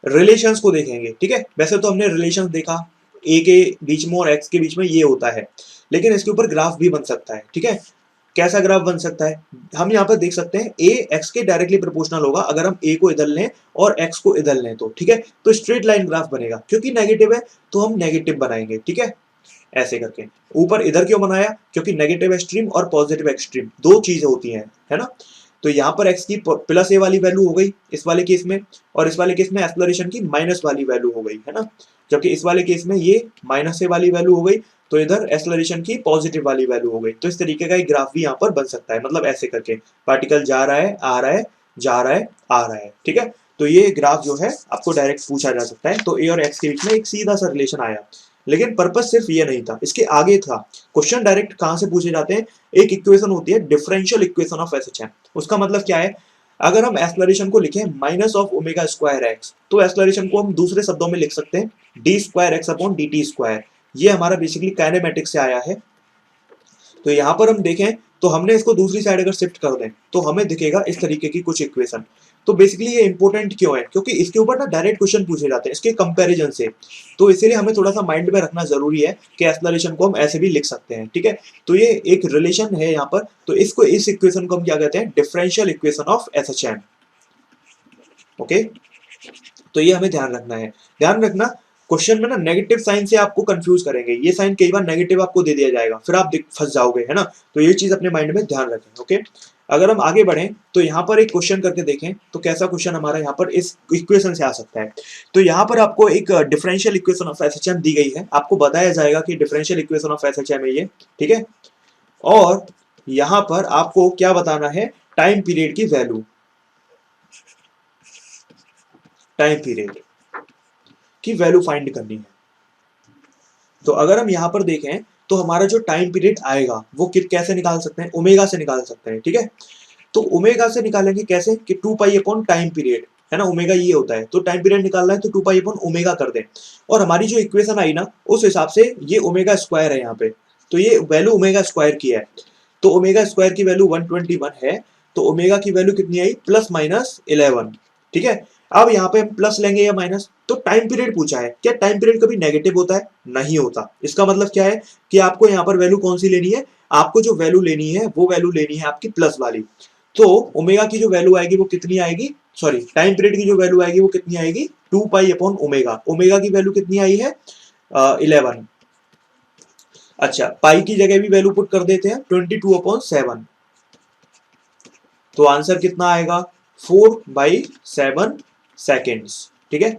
रिलेशंस को देखेंगे। ठीक है, वैसे तो हमने रिलेशंस देखा, ए के बीच में और एक्स के बीच में ये होता है, लेकिन इसके ऊपर ग्राफ भी बन सकता है। ठीक है, कैसा ग्राफ बन सकता है, हम यहाँ पर देख सकते हैं ए एक्स के डायरेक्टली प्रोपोर्शनल होगा अगर हम ए को इधर लें और एक्स को इधर लें तो। ठीक है, तो स्ट्रेट लाइन ग्राफ बनेगा, क्योंकि नेगेटिव है तो हम नेगेटिव बनाएंगे। ठीक है, ऐसे करके। ऊपर इधर क्यों बनाया, क्योंकि नेगेटिव एक्सट्रीम और पॉजिटिव एक्सट्रीम दो चीजें होती हैं, है ना। तो यहाँ पर एक्स की प्लस ए वाली वैल्यू हो गई इस वाले केस में, और इस वाले केस में एक्सेलरेशन की माइनस वाली वैल्यू हो गई, है ना। जबकि इस वाले केस में ये माइनस ए वाली वैल्यू हो गई, तो इधर एक्सेलरेशन की पॉजिटिव वाली वैल्यू हो गई। तो इस तरीके का एक ग्राफ भी यहाँ पर बन सकता है, मतलब ऐसे करके पार्टिकल जा रहा है, आ रहा है, जा रहा है, आ रहा है। ठीक है, तो ये ग्राफ जो है आपको डायरेक्ट पूछा जा सकता है। तो ए और एक्स के बीच में एक सीधा सा रिलेशन आया, लेकिन पर्पस सिर्फ ये नहीं था, इसके आगे था। क्वेश्चन डायरेक्ट कहां से पूछे जाते हैं, एक इक्वेशन होती है डिफरेंशियल इक्वेशन ऑफ एसएचएम। उसका मतलब क्या है, अगर हम एक्सेलरेशन को लिखें minus of omega square x, तो एक्सेलरेशन को हम दूसरे शब्दों में लिख सकते हैं D square x upon D T square. ये हमारा बेसिकली काइनेमेटिक्स से आया है। तो यहाँ पर हम देखें तो हमने इसको दूसरी साइड अगर शिफ्ट कर दें तो हमें दिखेगा इस तरीके की कुछ इक्वेशन। तो बेसिकली ये इंपॉर्टेंट क्यों है, क्योंकि इसके ऊपर ना डायरेक्ट क्वेश्चन पूछे जाते हैं इसके कंपैरिजन से। तो इसीलिए हमें थोड़ा सा माइंड में रखना जरूरी है कि एक्सेलरेशन को हम ऐसे भी लिख सकते हैं। ठीक है, तो ये एक रिलेशन है यहाँ पर, तो इसको इस इक्वेशन को हम क्या कहते हैं, differential equation of SHM. Okay, तो ये हमें ध्यान रखना है। ध्यान रखना क्वेश्चन में ना नेगेटिव साइन से आपको कंफ्यूज करेंगे, ये साइन कई बार नेगेटिव आपको दे दिया जाएगा, फिर आप फंस जाओगे, है ना। तो ये चीज अपने माइंड में ध्यान रखें। ओके, अगर हम आगे बढ़ें तो यहाँ पर एक क्वेश्चन करके देखें तो कैसा क्वेश्चन हमारा यहाँ पर इस इक्वेशन से आ सकता है। तो यहाँ पर आपको एक डिफरेंशियल इक्वेशन ऑफ एसएचएम दी गई है, आपको बताया जाएगा कि डिफरेंशियल इक्वेशन ऑफ एसएचएम है ये। ठीक है, और यहाँ पर आपको क्या बताना है, टाइम पीरियड की वैल्यू, टाइम पीरियड की वैल्यू फाइंड करनी है। तो अगर हम यहाँ पर देखें तो हमारा जो टाइम पीरियड आएगा वो कैसे निकाल सकते हैं, ओमेगा से निकाल सकते हैं। ठीक है, तो ओमेगा से निकालेंगे कैसे कि 2 पाई अपॉन टाइम पीरियड, है ना, ओमेगा ये होता है। तो टाइम पीरियड निकालना है तो 2 पाई अपॉन ओमेगा कर दें, और हमारी जो इक्वेशन आई ना उस हिसाब से ये ओमेगा स्क्वायर है यहाँ पे, तो ये वैल्यू ओमेगा स्क्वायर की है। तो ओमेगा स्क्वायर की वैल्यू 121 है, तो ओमेगा की वैल्यू कितनी आई, +-11। ठीक है, अब यहाँ पे हम प्लस लेंगे या माइनस, तो टाइम पीरियड पूछा है, क्या टाइम पीरियड कभी नेगेटिव होता है, नहीं होता। इसका मतलब क्या है कि आपको यहाँ पर वैल्यू कौन सी लेनी है, आपको जो वैल्यू लेनी है वो वैल्यू लेनी है आपकी प्लस वाली। तो ओमेगा की जो वैल्यू आएगी वो कितनी आएगी, सॉरी टाइम पीरियड की जो वैल्यू आएगी वो कितनी आएगी, 2 पाई अपॉन ओमेगा। ओमेगा की वैल्यू कितनी आई है, 11। अच्छा, पाई की जगह भी वैल्यू पुट कर देते हैं, 22/7। तो आंसर कितना आएगा, 4/7 सेकेंड्स। ठीक है,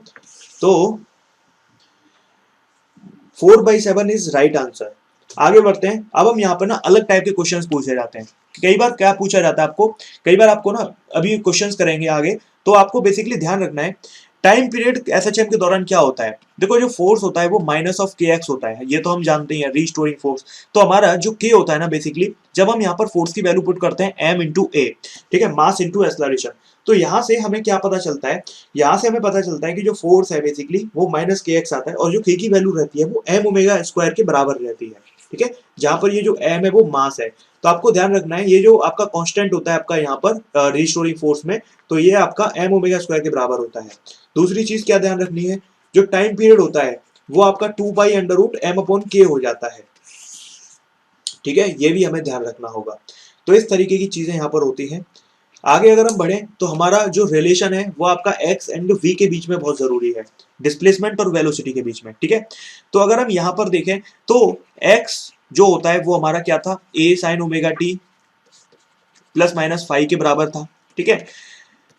तो 4/7 इज राइट आंसर। आगे बढ़ते हैं। अब हम यहाँ पर ना अलग टाइप के क्वेश्चंस पूछे जाते हैं। कई बार क्या पूछा जाता है आपको, कई बार आपको ना अभी क्वेश्चंस करेंगे आगे, तो आपको बेसिकली ध्यान रखना है टाइम पीरियड एसएचएम के दौरान क्या होता है, देखो जो फोर्स होता है वो माइनस ऑफ के एक्स होता है, ये तो हम जानते हैं, रीस्टोरिंग फोर्स। तो हमारा जो के होता है ना बेसिकली, जब हम यहाँ पर फोर्स की वैल्यू पुट करते हैं एम इंटू ए, ठीक है, मास इंटू एक्सलरेशन, तो यहाँ से हमें क्या पता चलता है, यहाँ से हमें पता चलता है कि जो फोर्स है बेसिकली वो माइनस के एक्स आता है, और जो के की वैल्यू रहती है वो एम ओमेगा स्क्वायर के बराबर रहती है, ठीक है, जहां पर ये जो एम है वो मास है। तो आपको ध्यान रखना है ये जो आपका कांस्टेंट होता है आपका यहाँ पर रीस्टोरिंग फोर्स में, तो ये आपका एम ओमेगा स्क्वायर के बराबर होता है। दूसरी चीज क्या ध्यान रखनी है, जो टाइम पीरियड होता है वो आपका 2 pi under root m upon k हो जाता है, ठीक है, ये भी हमें ध्यान रखना होगा। तो इस तरीके की चीजें यहाँ पर होती हैं। आगे अगर हम बढ़े तो हमारा जो रिलेशन है वो आपका एक्स एंड वी के बीच में बहुत जरूरी है, डिस्प्लेसमेंट और वेलोसिटी के बीच में, ठीक है। तो अगर हम यहाँ पर देखें तो एक्स जो होता है वो हमारा क्या था, a sine omega t plus minus five के बराबर था, ठीक है।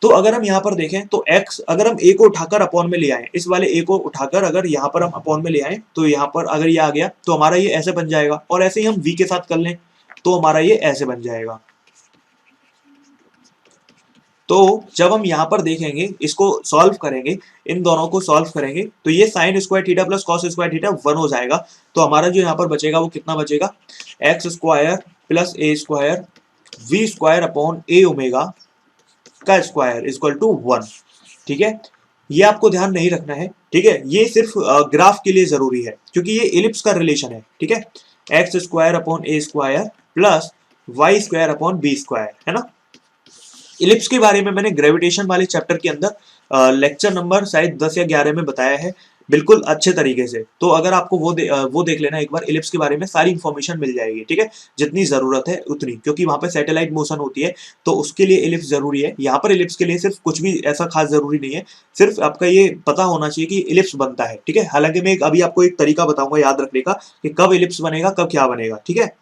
तो अगर हम यहाँ पर देखें तो x अगर हम a को उठाकर अपॉन में ले आए, इस वाले a को उठाकर अगर यहाँ पर हम अपॉन में ले आए, तो यहाँ पर अगर ये आ गया तो हमारा ये ऐसे बन जाएगा, और ऐसे ही हम v के साथ कर लें तो हमारा ये ऐसे बन जाएगा। तो जब हम यहाँ पर देखेंगे, इसको सॉल्व करेंगे, इन दोनों को सॉल्व करेंगे, तो ये sine square theta plus cos square theta 1 हो जाएगा। तो हमारा जो यहाँ पर बचेगा वो कितना बचेगा, x square plus a square v square upon a omega का स्क्वायर इक्वल टू 1, ठीक है। ये आपको ध्यान नहीं रखना है, ठीक है, ये सिर्फ ग्राफ के लिए जरूरी है क्योंकि ये इलिप्स का रिलेशन है, ठीक है, x square upon a square plus y square upon b square, है ना। इलिप्स के बारे में मैंने ग्रेविटेशन वाले चैप्टर के अंदर लेक्चर नंबर शायद 10 या 11 में बताया है बिल्कुल अच्छे तरीके से। तो अगर आपको वो देख लेना एक बार, इलिप्स के बारे में सारी इंफॉर्मेशन मिल जाएगी, ठीक है, जितनी जरूरत है उतनी, क्योंकि वहां पे सैटेलाइट मोशन होती है तो उसके लिए इलिप्स जरूरी है। यहाँ पर इलिप्स के लिए सिर्फ कुछ भी ऐसा खास जरूरी नहीं है, सिर्फ आपका ये पता होना चाहिए कि इलिप्स बनता है, ठीक है। हालांकि मैं अभी आपको एक तरीका बताऊंगा याद रखने का कि कब इलिप्स बनेगा कब क्या बनेगा, ठीक है।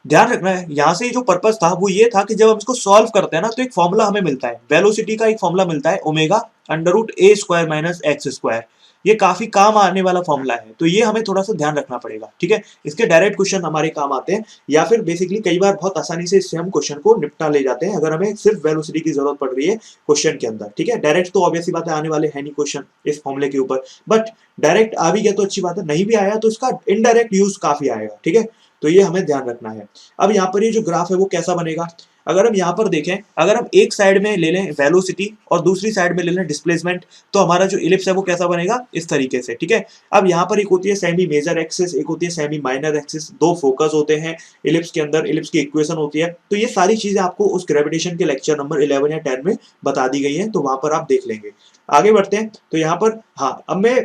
ध्यान रखना है यहाँ से जो पर्पस था वो ये था कि जब हम इसको सॉल्व करते हैं ना तो एक फॉर्मूला हमें मिलता है, वेलोसिटी का एक फॉर्मूला मिलता है ओमेगा अंडर रूट ए स्क्वायर माइनस एक्स स्क्वायर। ये काफी काम आने वाला फॉर्मूला है, तो ये हमें थोड़ा सा ध्यान रखना पड़ेगा, ठीक है। इसके डायरेक्ट क्वेश्चन हमारे काम आते हैं, या फिर बेसिकली कई बार बहुत आसानी से इससे हम क्वेश्चन को निपटा ले जाते हैं अगर हमें सिर्फ वेलोसिटी की जरूरत पड़ रही है क्वेश्चन के अंदर, ठीक है। डायरेक्ट तो ऑब्वियसली बात है आने वाले है नहीं क्वेश्चन इस फॉर्मूले के ऊपर, बट डायरेक्ट आ भी गया तो अच्छी बात है, नहीं भी आया तो इसका इनडायरेक्ट यूज काफी आएगा, ठीक है। तो ये हमें ध्यान रखना है। अब यहाँ पर ये जो ग्राफ है वो कैसा बनेगा, अगर हम यहाँ पर देखें, अगर हम एक साइड में ले लें वेलोसिटी और दूसरी साइड में ले लें डिस्प्लेसमेंट, तो हमारा जो इलिप्स है वो कैसा बनेगा, इस तरीके से, ठीक है। अब यहाँ पर एक होती है सेमी मेजर एक्सिस, एक होती है सेमी माइनर एक्सिस, दो फोकस होते हैं इलिप्स के अंदर, इलिप्स की इक्वेशन होती है। तो ये सारी चीजें आपको उस ग्रेविटेशन के लेक्चर नंबर 11 या 10 में बता दी गई है, तो वहां पर आप देख लेंगे। आगे बढ़ते हैं तो यहाँ पर, हाँ, अब मैं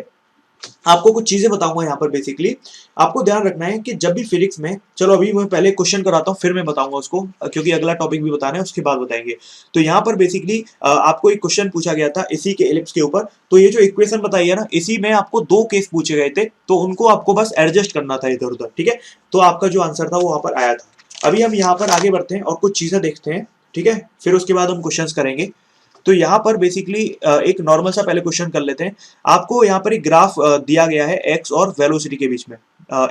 आपको कुछ चीजें बताऊंगा यहाँ पर। बेसिकली आपको ध्यान रखना है कि जब भी फिजिक्स में, चलो अभी मैं पहले क्वेश्चन कराता हूँ फिर मैं बताऊंगा उसको, क्योंकि अगला टॉपिक भी बताना है उसके बाद बताएंगे। तो यहाँ पर बेसिकली आपको एक क्वेश्चन पूछा गया था इसी के इलिप्स के ऊपर, तो ये जो इक्वेशन बताई है ना, इसी में आपको दो केस पूछे गए थे, तो उनको आपको बस एडजस्ट करना था इधर उधर, ठीक है। तो आपका जो आंसर था वो वहां पर आया था। अभी हम यहाँ पर आगे बढ़ते हैं और कुछ चीजें देखते हैं, ठीक है, फिर उसके बाद हम क्वेश्चन करेंगे। तो यहाँ पर बेसिकली एक नॉर्मल सा पहले क्वेश्चन कर लेते हैं। आपको यहाँ पर एक ग्राफ दिया गया है एक्स और वेलोसिटी के बीच में।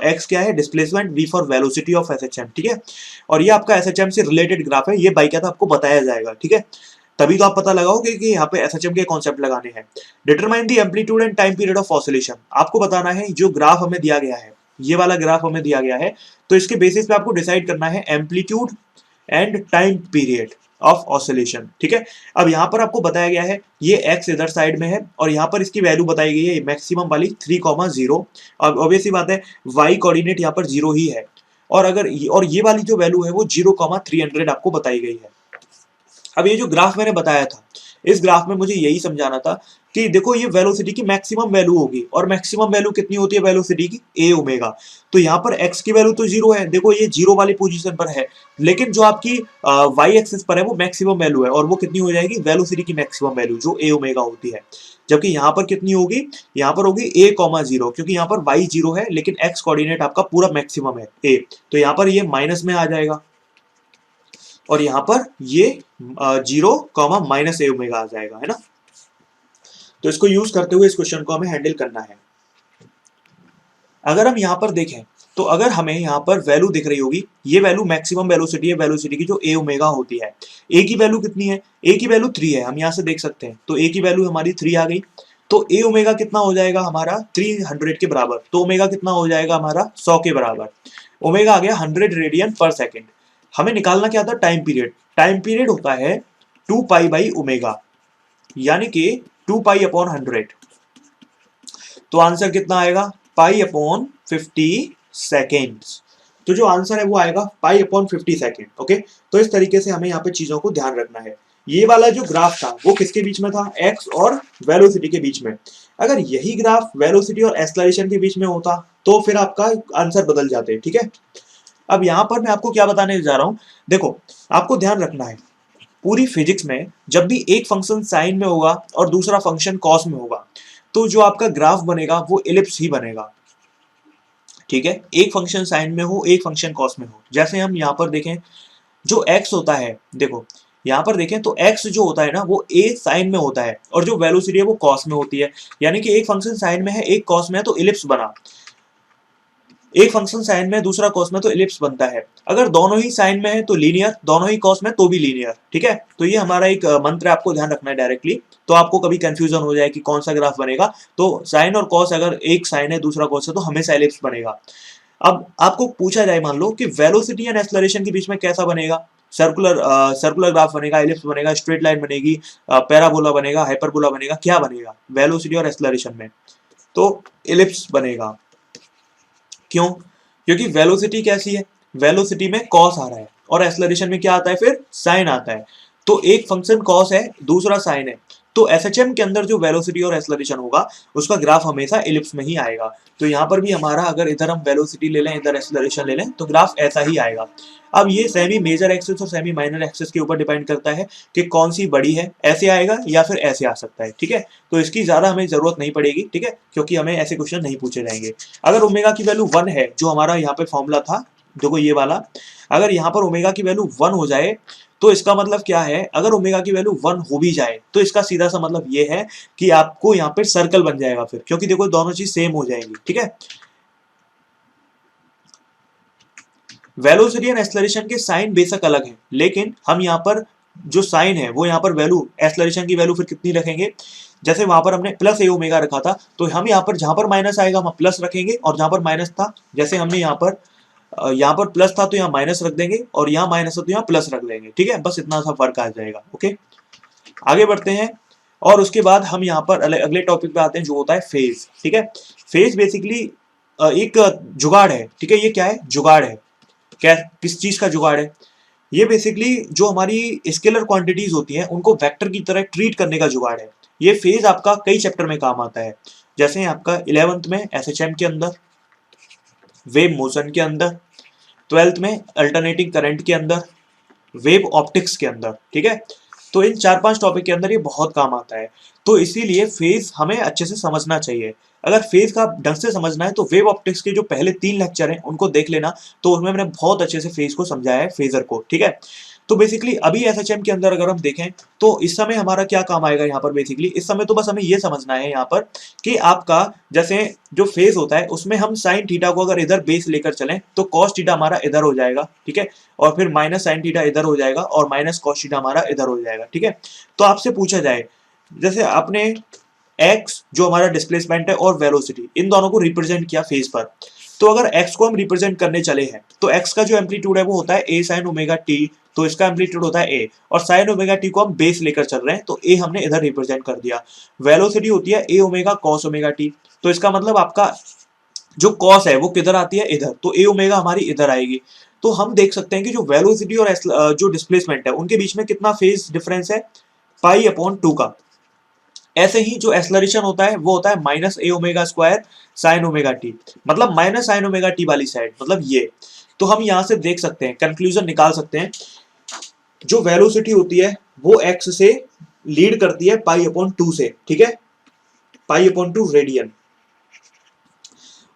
एक्स क्या है, displacement, v for velocity of SHM, ठीक है। और ये आपका एसएचएम से रिलेटेड ग्राफ है, ये बाई क्या था आपको बताया जाएगा, ठीक है। तभी तो आप पता लगाओगे कि यहाँ पे एसएचएम के कॉन्सेप्ट लगाने हैं। Determine the amplitude and time period of oscillation, आपको बताना है जो ग्राफ हमें दिया गया है, ये वाला ग्राफ हमें दिया गया है, तो इसके बेसिस पे आपको डिसाइड करना है amplitude and time period of oscillation, ठीक है। अब यहाँ पर आपको बताया गया है ये एक्स इधर साइड में है और यहाँ पर इसकी वैल्यू बताई गई है मैक्सिमम वाली 3,0। अब ऑब्वियसली बात है वाई कोऑर्डिनेट यहाँ पर 0 ही है, और अगर और ये वाली जो वैल्यू है वो 0,300 आपको बताई गई है। अब ये जो ग्राफ मैंने बताया था, इस ग्राफ में मुझे यही समझाना था कि देखो ये वेलोसिटी की मैक्सिमम वैल्यू होगी, और मैक्सिमम वैल्यू कितनी होती है वेलोसिटी की, ए ओमेगा। तो यहाँ पर एक्स की वैल्यू तो 0 है, देखो ये 0 वाली पोजीशन पर है, लेकिन जो आपकी वाई एक्सिस पर है वो मैक्सिमम वैल्यू है, और वो कितनी हो जाएगी, वेलोसिटी की मैक्सिमम वैल्यू जो ए ओमेगा होती है। जबकि यहाँ पर कितनी होगी, यहाँ पर होगी a,0, क्योंकि यहाँ पर वाई 0 है लेकिन एक्स कोऑर्डिनेट आपका पूरा मैक्सिमम है ए, तो यहाँ पर ये माइनस में आ जाएगा, और यहाँ पर ये 0, -a ओमेगा आ जाएगा, है ना। तो इसको यूज करते हुए इस क्वेश्चन को हमें हैंडल करना है। अगर हम यहाँ पर देखें तो अगर हमें यहाँ पर वैल्यू दिख रही होगी, ये वैल्यू मैक्सिमम वेलोसिटी है, वेलोसिटी की जो ए ओमेगा होती है। ए की वैल्यू कितनी है, ए की वैल्यू 3 है, हम यहाँ से देख सकते हैं, तो ए की वैल्यू हमारी 3 आ गई। तो ए ओमेगा कितना हो जाएगा हमारा 300 के बराबर, तो ओमेगा कितना हो जाएगा हमारा 100 के बराबर, ओमेगा आ गया 100 रेडियन पर सेकेंड। हमें निकालना क्या था, टाइम पीरियड। टाइम पीरियड होता है 2 पाई बाई ओमेगा, यानी कि 2 पाई अपॉन 100। तो आंसर कितना आएगा, पाई अपॉन 50 सेकेंड्स। तो जो आंसर है वो आएगा पाई अपॉन 50 सेकेंड। ओके, तो इस तरीके से हमें यहाँ पे चीजों को ध्यान रखना है। ये वाला जो ग्राफ था वो किसके बीच में था, एक्स और वेलोसिटी के बीच में। अगर यही ग्राफ वेलोसिटी और एक्सेलरेशन के बीच में होता तो फिर आपका आंसर बदल जाते। ठीक है, अब यहां पर मैं आपको क्या बताने जा रहा हूं, देखो आपको ध्यान रखना है, पूरी फिजिक्स में जब भी एक फंक्शन साइन में होगा और दूसरा फंक्शन कॉस में होगा, तो जो आपका ग्राफ बनेगा वो एलिप्स ही बनेगा। ठीक है, एक फंक्शन साइन में हो, एक फंक्शन कॉस में हो। जैसे हम यहाँ पर देखें, जो x होता है, देखो यहाँ पर देखें तो x जो होता है ना वो a साइन में होता है, और जो वेलोसिटी है वो कॉस में होती है। यानी कि एक फंक्शन साइन में है, एक कॉस में है, तो इलिप्स बना। एक फंक्शन साइन में है, दूसरा कॉस में, तो इलिप्स बनता है। अगर दोनों ही साइन में है तो लीनियर, दोनों ही कॉस में तो भी लीनियर। ठीक है, तो ये हमारा एक मंत्र है, आपको ध्यान रखना है डायरेक्टली। तो आपको कभी कंफ्यूजन हो जाए कि कौन सा ग्राफ बनेगा, तो साइन और कॉस, अगर एक साइन है दूसरा कॉस है, तो हमेशा इलिप्स बनेगा। अब आपको पूछा जाए, मान लो कि वेलोसिटी एंड एक्सेलरेशन के बीच में कैसा बनेगा, सर्कुलर सर्कुलर ग्राफ बनेगा, इलिप्स बनेगा, स्ट्रेट लाइन बनेगी, पैराबोला बनेगा, हाइपरबोला बनेगा, क्या बनेगा वेलोसिटी और एक्सेलरेशन में, तो इलिप्स बनेगा। क्यों, क्योंकि वेलोसिटी कैसी है, वेलोसिटी में कॉस आ रहा है, और एक्सेलरेशन में क्या आता है, फिर साइन आता है। तो एक फंक्शन कॉस है, दूसरा साइन है, तो एसएचएम के अंदर जो वेलोसिटी और एक्सेलरेशन होगा उसका ग्राफ हमेशा इलिप्स में ही आएगा। तो यहाँ पर भी हमारा, अगर इधर हम वेलोसिटी ले लें, इधर एक्सेलरेशन ले लें, तो ग्राफ ऐसा ही आएगा। अब ये सेमी मेजर एक्सिस और सेमी माइनर एक्सिस के ऊपर डिपेंड करता है कि कौन सी बड़ी है, ऐसे आएगा या फिर ऐसे आ सकता है। ठीक है, तो इसकी ज्यादा हमें जरूरत नहीं पड़ेगी। ठीक है, क्योंकि हमें ऐसे क्वेश्चन नहीं पूछे जाएंगे। अगर ओमेगा की वैल्यू 1 है, जो हमारा यहाँ पे फॉर्मूला था, देखो ये वाला, अगर यहाँ पर ओमेगा की वैल्यू 1 हो जाए तो इसका मतलब क्या है, अगर ओमेगा की वैल्यू 1 हो भी जाए तो इसका सीधा सा मतलब ये है कि आपको यहाँ पे सर्कल बन जाएगा फिर, क्योंकि देखो दोनों चीज सेम हो जाएंगी। ठीक है, वेलोसिटी एंड एक्सेलरेशन के साइन बेशक अलग है, लेकिन हम यहाँ पर जो साइन है वो यहाँ पर वैल्यू, एक्सेलरेशन की वैल्यू फिर कितनी रखेंगे, जैसे वहां पर हमने प्लस ए ओमेगा रखा था, तो हम यहाँ पर जहां पर माइनस आएगा वहां प्लस रखेंगे, और जहां पर माइनस था, जैसे हमने यहाँ पर प्लस था तो यहाँ माइनस रख देंगे, और यहाँ माइनस था तो यहाँ प्लस रख देंगे। ठीक है, बस इतना सा फर्क आ जाएगा। ओके, आगे बढ़ते हैं, और उसके बाद हम यहाँ पर अगले टॉपिक पे आते हैं, जो होता है फेज। ठीक है, फेज बेसिकली एक जुगाड़ है। ठीक है, ये क्या है, जुगाड़ है। क्या, किस चीज का जुगाड़ है, ये बेसिकली जो हमारी स्केलर क्वांटिटीज होती हैं उनको वेक्टर की तरह ट्रीट करने का जुगाड़ है। ये फेज आपका कई चैप्टर में काम आता है, जैसे आपका 11th में एसएचएम के अंदर, वेव मोशन के अंदर, 12th में अल्टरनेटिंग करंट के अंदर, वेव ऑप्टिक्स के अंदर। ठीक है, तो इन 4-5 टॉपिक के अंदर ये बहुत काम आता है। तो इसीलिए फेज हमें अच्छे से समझना चाहिए। अगर फेज का ढंग से समझना है तो वेव ऑप्टिक्स के जो पहले 3 लेक्चर हैं उनको देख लेना, तो उसमें मैंने बहुत अच्छे से फेज को समझाया है, फेजर को। ठीक है, तो बेसिकली अभी एसएचएम के अंदर अगर हम देखें तो इस समय हमारा क्या काम आएगा, यहाँ पर बेसिकली इस समय तो बस हमें ये समझना है यहाँ पर कि आपका जैसे जो फेज होता है उसमें हम साइन थीटा को अगर इधर बेस लेकर चलें तो कॉस थीटा हमारा इधर हो जाएगा। ठीक है, और फिर माइनस साइन थीटा इधर हो जाएगा, और माइनस कॉस थीटा हमारा इधर हो जाएगा। ठीक है, तो आपसे पूछा जाए, जैसे आपने एक्स जो हमारा डिस्प्लेसमेंट है और वेलोसिटी, इन दोनों को रिप्रेजेंट किया फेज पर, तो अगर एक्स को हम रिप्रेजेंट करने चले हैं तो एक्स का जो एम्पलीट्यूड है वो होता है ए साइन ओमेगा टी, तो इसका एम्पलीट्यूड होता है ए, और साइन ओमेगा टी को हम बेस लेकर चल रहे हैं तो ए हमने इधर रिप्रेजेंट कर दिया। वेलोसिटी होती है a omega cos omega T, तो इसका मतलब आपका जो कॉस है वो किधर आती है, इधर, तो ए ओमेगा हमारी इधर आएगी। तो हम देख सकते हैं कि जो वेलोसिटी और जो डिस्प्लेसमेंट है उनके बीच में कितना फेज डिफरेंस है, पाई अपॉन 2 का। ऐसे ही जो एक्सेलरेशन होता है वो होता है minus a omega square sine omega t, मतलब माइनस साइन ओमेगा टी वाली साइड, मतलब ये। तो हम यहां से देख सकते हैं, कंक्लूजन निकाल सकते हैं, जो वेलोसिटी होती है वो एक्स से लीड करती है पाई अपॉन 2 से। ठीक है, पाई अपॉन 2 रेडियन।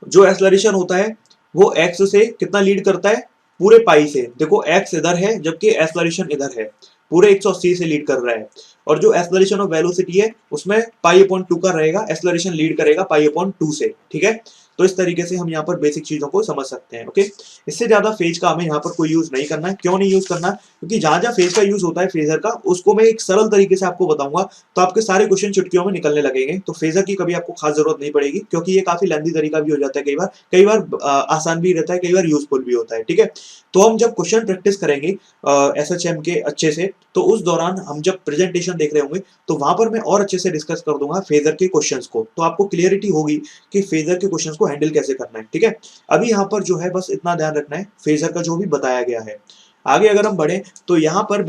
जो एक्सेलरेशन होता है वो एक्स से कितना लीड करता है, पूरे पाई से। देखो एक्स इधर है जबकि एक्सेलरेशन इधर है, पूरे 180 से लीड कर रहा है। और जो एक्सेलरेशन ऑफ वेलोसिटी है उसमें पाई अपॉन 2 का रहेगा, एक्सेलरेशन लीड करेगा पाई अपॉन 2 से। ठीक है, तो इस तरीके से हम यहाँ पर बेसिक चीजों को समझ सकते हैं। ओके, इससे ज्यादा फेज का हमें यहाँ पर कोई यूज नहीं करना है। क्यों नहीं यूज करना है? क्योंकि जहां जहां फेज का यूज होता है फेजर का, उसको मैं एक सरल तरीके से आपको बताऊंगा, तो आपके सारे क्वेश्चन चुटकियों में निकलने लगेंगे। तो फेजर की कभी आपको खास जरूरत नहीं पड़ेगी, क्योंकि ये काफी लेंथी तरीका भी हो जाता है कई बार आसान भी रहता है, कई बार यूजफुल भी होता है। ठीक है, तो हम जब क्वेश्चन प्रैक्टिस करेंगे SHM के अच्छे से, तो उस दौरान हम जब प्रेजेंटेशन देख रहे होंगे तो वहां पर मैं और अच्छे से डिस्कस कर दूंगा फेजर के क्वेश्चंस को, तो आपको क्लियरिटी होगी कि फेजर के क्वेश्चंस को हैंडल कैसे करना है। ठीक है, अभी यहाँ पर जो है बस इतना ध्यान रखना है फेजर का जो भी बताया गया है। आगे अगर हम बढ़े तो यहाँ पर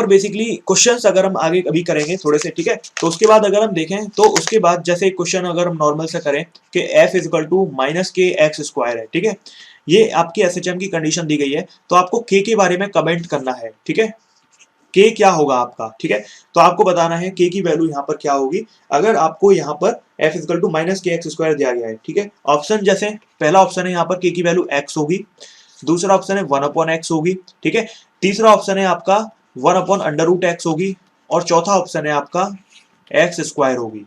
बेसिकली क्वेश्चंस अगर हम आगे अभी करेंगे थोड़े से, ठीक है, तो उसके बाद अगर हम देखें तो उसके बाद जैसे क्वेश्चन अगर हम नॉर्मल से करें कि f is to minus K x square है, ठीक है, ये आपकी SHM की कंडीशन दी गई है, तो आपको k के बारे में कमेंट करना है। ठीक है, k क्या होगा आपका, ठीक है, तो आपको बताना है k की वैल्यू यहाँ पर क्या होगी अगर आपको यहाँ पर f is to minus K x square दिया गया है। ठीक है, ऑप्शन जैसे पहला ऑप्शन है यहाँ पर k की वैल्यू x होगी, दूसरा ऑप्शन है 1/x होगी, ठीक है, तीसरा ऑप्शन है आपका 1/√x होगी, और चौथा ऑप्शन है आपका एक्स स्क्वायर होगी।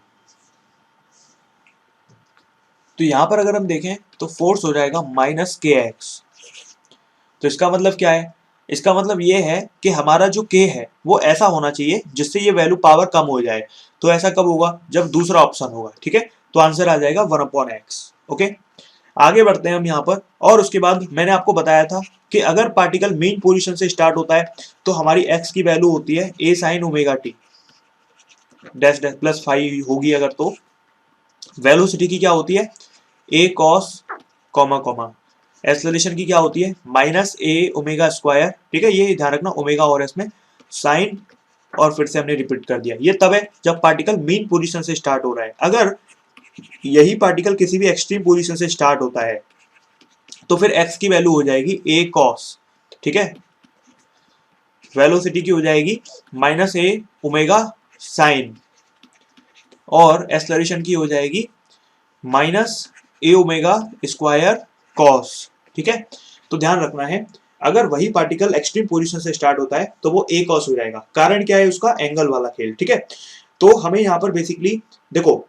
तो यहां पर अगर हम देखें तो फोर्स हो जाएगा माइनस के एक्स। तो इसका मतलब क्या है? इसका मतलब ये है कि हमारा जो k है वो ऐसा होना चाहिए जिससे ये वैल्यू पावर कम हो जाए। तो ऐसा कब होगा? जब दूसरा ऑप्शन होगा। ठीक है, तो आंसर आ जाएगा 1/x। ओके, आगे बढ़ते हैं हम यहाँ पर, और उसके बाद मैंने आपको बताया था कि अगर पार्टिकल मेन पोजीशन से स्टार्ट होता है तो हमारी x की वैल्यू होती है a sin omega t dash dash plus 5 होगी अगर, तो वेलोसिटी की क्या होती है a cos comma comma, acceleration की क्या होती है माइनस a ओमेगा स्क्वायर। ठीक है, ये ध्यान रखना ओमेगा और इसमें साइन, और फिर से हमने रिपीट कर दिया। ये तब है जब पार्टिकल मेन पोजीशन से स्टार्ट हो रहा है। अगर यही पार्टिकल किसी भी एक्सट्रीम पोजीशन से स्टार्ट होता है तो फिर x की वैल्यू हो जाएगी a cos, ठीक है, वेलोसिटी की हो जाएगी माइनस a ओमेगा साइन, और एक्सेलरेशन की हो जाएगी minus a omega square cos। ठीक है, तो ध्यान रखना है अगर वही पार्टिकल एक्सट्रीम पोजीशन से स्टार्ट होता है तो वो a cos हो जाएगा। कारण क्या है उसका? एंगल वाला खेल। ठीक है, तो हमें यहाँ पर बेसिकली देखो,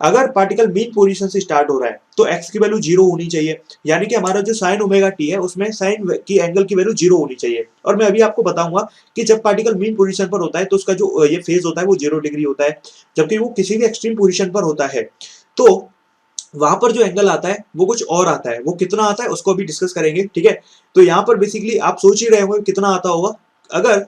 अगर पार्टिकल मीन पोजीशन से स्टार्ट हो रहा है तो x की वैल्यू 0 होनी चाहिए, यानी कि हमारा जो साइन ओमेगा टी है उसमें साइन की एंगल की वैल्यू 0 होनी चाहिए। और मैं अभी आपको बताऊंगा कि जब पार्टिकल मीन पोजीशन पर होता है तो उसका जो ये फेज होता है वो 0 डिग्री होता है, जबकि वो किसी भी एक्सट्रीम पोजीशन पर होता है तो वहां पर जो एंगल आता है वो कुछ और आता है। वो कितना आता है उसको भी डिस्कस करेंगे। ठीक है, तो यहाँ पर बेसिकली आप सोच ही रहे होंगे कितना आता होगा। अगर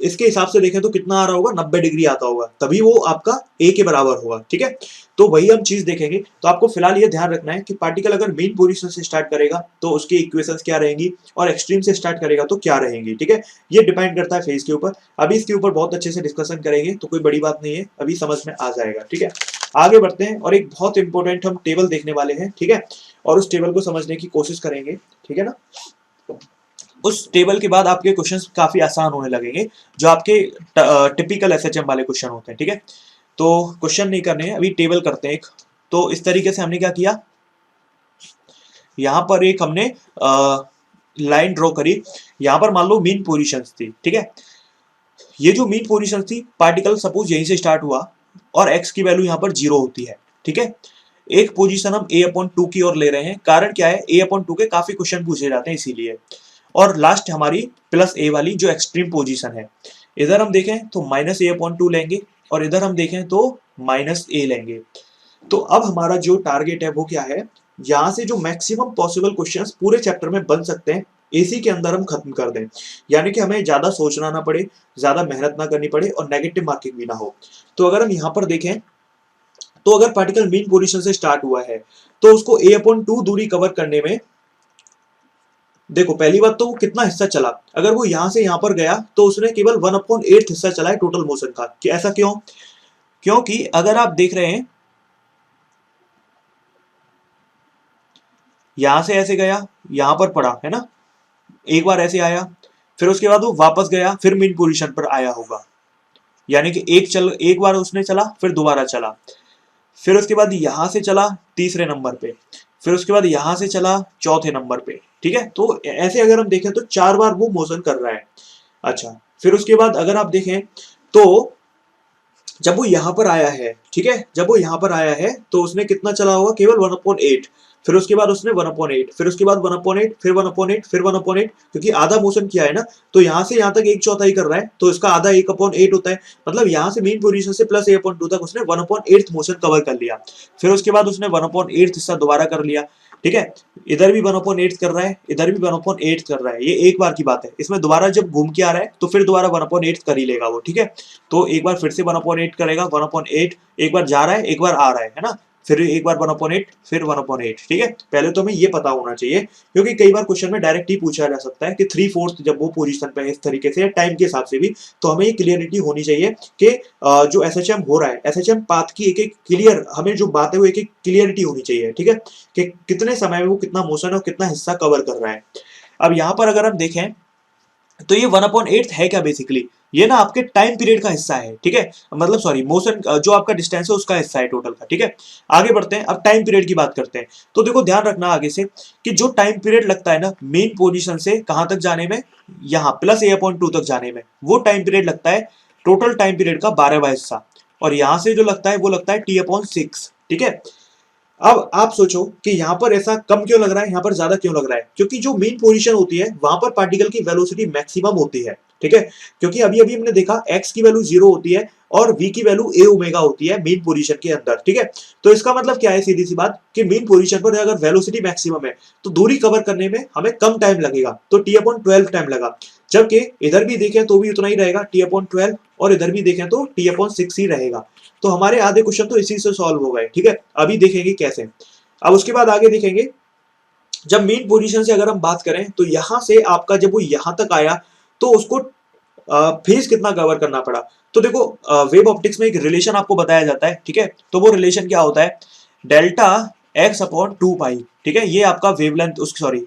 इसके हिसाब से देखें तो कितना आ रहा होगा? 90 डिग्री आता होगा, तभी वो आपका a के बराबर होगा। ठीक है, तो वही हम चीज देखेंगे। तो आपको फिलहाल ये ध्यान रखना है कि पार्टिकल अगर मेन पोजीशन से स्टार्ट करेगा तो उसकी इक्वेशंस क्या रहेंगी, और एक्सट्रीम से स्टार्ट करेगा तो क्या रहेंगी। ठीक है, ये डिपेंड करता है फेज के ऊपर। अभी इसके ऊपर बहुत अच्छे से डिस्कशन करेंगे, तो कोई बड़ी बात नहीं है, अभी समझ में आ जाएगा। ठीक है, आगे बढ़ते हैं, और एक बहुत इंपॉर्टेंट हम टेबल देखने वाले हैं। ठीक है, और उस टेबल को समझने की कोशिश करेंगे। ठीक है ना, उस टेबल के बाद आपके क्वेश्चंस काफी आसान होने लगेंगे, जो आपके टिपिकल SHM वाले क्वेश्चन होते हैं। ठीक है, तो क्वेश्चन नहीं करने हैं, अभी टेबल करते हैं एक। तो इस तरीके से हमने क्या किया, यहाँ पर एक हमने लाइन ड्रॉ करी। यहाँ पर मान लो मीन पोजीशंस थी। ठीक है, ये जो मीन पोजीशन थी, पार्टिकल सपोज यहीं से स्टार्ट हुआ और x की वैल्यू यहाँ पर 0 होती है। ठीक है, एक पोजीशन हम a/2 की ओर ले रहे हैं। कारण क्या है? a/2 के काफी क्वेश्चन पूछे जाते हैं इसीलिए। और लास्ट हमारी प्लस a वाली जो एक्सट्रीम पोजीशन है, इधर हम देखें तो माइनस a/2 लेंगे, और इधर हम देखें तो माइनस a लेंगे। तो अब हमारा जो टारगेट है वो क्या है? यहां से जो मैक्सिमम पॉसिबल क्वेश्चंस पूरे चैप्टर में बन सकते हैं इसी के अंदर हम खत्म कर दें, यानी कि हमें ज्यादा सोचना ना पड़े, ज्यादा मेहनत ना करनी पड़े, और नेगेटिव मार्किंग भी ना हो। तो अगर हम यहाँ पर देखें तो अगर पार्टिकल मीन पोजीशन से स्टार्ट हुआ है तो उसको a/2 दूरी कवर करने में, देखो पहली बात तो वो कितना हिस्सा चला। अगर वो यहां से यहां पर गया तो उसने केवल 1/8 हिस्सा चला है टोटल मोशन का। कि ऐसा क्यों? क्योंकि अगर आप देख रहे हैं यहां से ऐसे गया, यहां पर पड़ा है ना, एक बार ऐसे आया, फिर उसके बाद वो वापस गया, फिर मीन पोजीशन पर आया होगा। यानी कि एक बार उसने चला, फिर दोबारा चला, फिर उसके बाद यहां से चला तीसरे नंबर पे, फिर उसके बाद यहां से चला चौथे नंबर पे। ठीक है, तो ऐसे अगर हम देखें तो 4 बार वो मोशन कर रहा है। अच्छा, फिर उसके बाद अगर आप देखें तो जब वो यहाँ पर आया है, ठीक है, जब वो यहाँ पर आया है तो उसने कितना चला होगा, केवल 1/8। फिर उसके बाद उसने 1/8, फिर उसके बाद 1/8, फिर 1/8, फिर 1/8, क्योंकि आधा मोशन किया है ना, तो यहाँ से यहाँ तक 1/4 कर रहा है, तो इसका आधा 1/8 होता है। मतलब यहाँ से मेन पोजीशन से प्लस a/2 तक उसने 1/8 मोशन कवर कर लिया। फिर उसके बाद उसने 1/8 हिस्सा दोबारा कर लिया, ठीक है। इधर भी 1/8 कर रहा है, इधर भी 1/8 कर रहा है, ये एक बार की बात है। इसमें दोबारा जब घूम के आ रहा है तो फिर दोबारा 1/8 कर ही लेगा वो, ठीक है। तो एक बार फिर से 1/8 करेगा, 1/8, एक बार जा रहा है, एक बार आ रहा है ना, फिर एक बार 1/8, फिर 1/8, ठीक है। पहले तो हमें ये पता होना चाहिए, क्योंकि कई बार क्वेश्चन में डायरेक्ट ही पूछा जा सकता है कि 3/4 जब वो पोजीशन पे है इस तरीके से, टाइम के हिसाब से भी, तो हमें ये क्लियरिटी होनी चाहिए कि जो एसएचएम हो रहा है, एसएचएम पाथ की एक एक क्लियर, हमें जो बात है वो एक एक क्लियरिटी होनी चाहिए, ठीक है, कि कितने समय में वो कितना मोशन और कितना हिस्सा कवर कर रहा है। अब यहाँ पर अगर हम देखें तो ये 1/8 है क्या, बेसिकली ये ना आपके टाइम पीरियड का हिस्सा है, ठीक है, मतलब सॉरी, मोशन जो आपका डिस्टेंस है उसका हिस्सा है टोटल का, ठीक है। आगे बढ़ते हैं, अब टाइम पीरियड की बात करते हैं। तो देखो ध्यान रखना आगे से कि जो टाइम पीरियड लगता है ना मेन पोजीशन से कहां तक जाने में, यहाँ प्लस a/2 तक जाने में, वो टाइम पीरियड लगता है टोटल टाइम पीरियड का 12वां हिस्सा। और यहां से जो लगता है वो लगता है t/6, ठीक है। अब आप सोचो कि यहाँ पर ऐसा कम क्यों लग रहा है, यहाँ पर ज्यादा क्यों लग रहा है, क्योंकि जो मेन पोजीशन होती है वहां पर पार्टिकल की वेलोसिटी मैक्सिमम होती है, ठीक है। क्योंकि अभी अभी हमने देखा x की वैल्यू 0 होती है और v की वैल्यू a ओमेगा होती है मेन पोजीशन के अंदर, ठीक है। तो इसका मतलब क्या है, सीधी सी बात कि मेन पोजीशन पर अगर वेलोसिटी मैक्सिमम है तो दूरी कवर करने में हमें कम टाइम लगेगा, तो t/12 टाइम लगा। जबकि इधर भी देखें तो भी उतना ही रहेगा, t/12, और इधर भी देखें तो t/6 ही रहेगा। तो हमारे आधे क्वेश्चन तो इसी से सॉल्व हो गए, ठीक है। अभी देखेंगे कैसे। अब उसके बाद आगे देखेंगे, जब मेन पोजीशन से अगर हम बात करें तो यहां से आपका जब वो यहां तक आया तो उसको फेज कितना कवर करना पड़ा। तो देखो वेव ऑप्टिक्स में एक रिलेशन आपको बताया जाता है, ठीक है। तो वो रिलेशन क्या होता है, डेल्टा x/2 पाई, ठीक है। ये आपका वेवलेंथ, उसकी sorry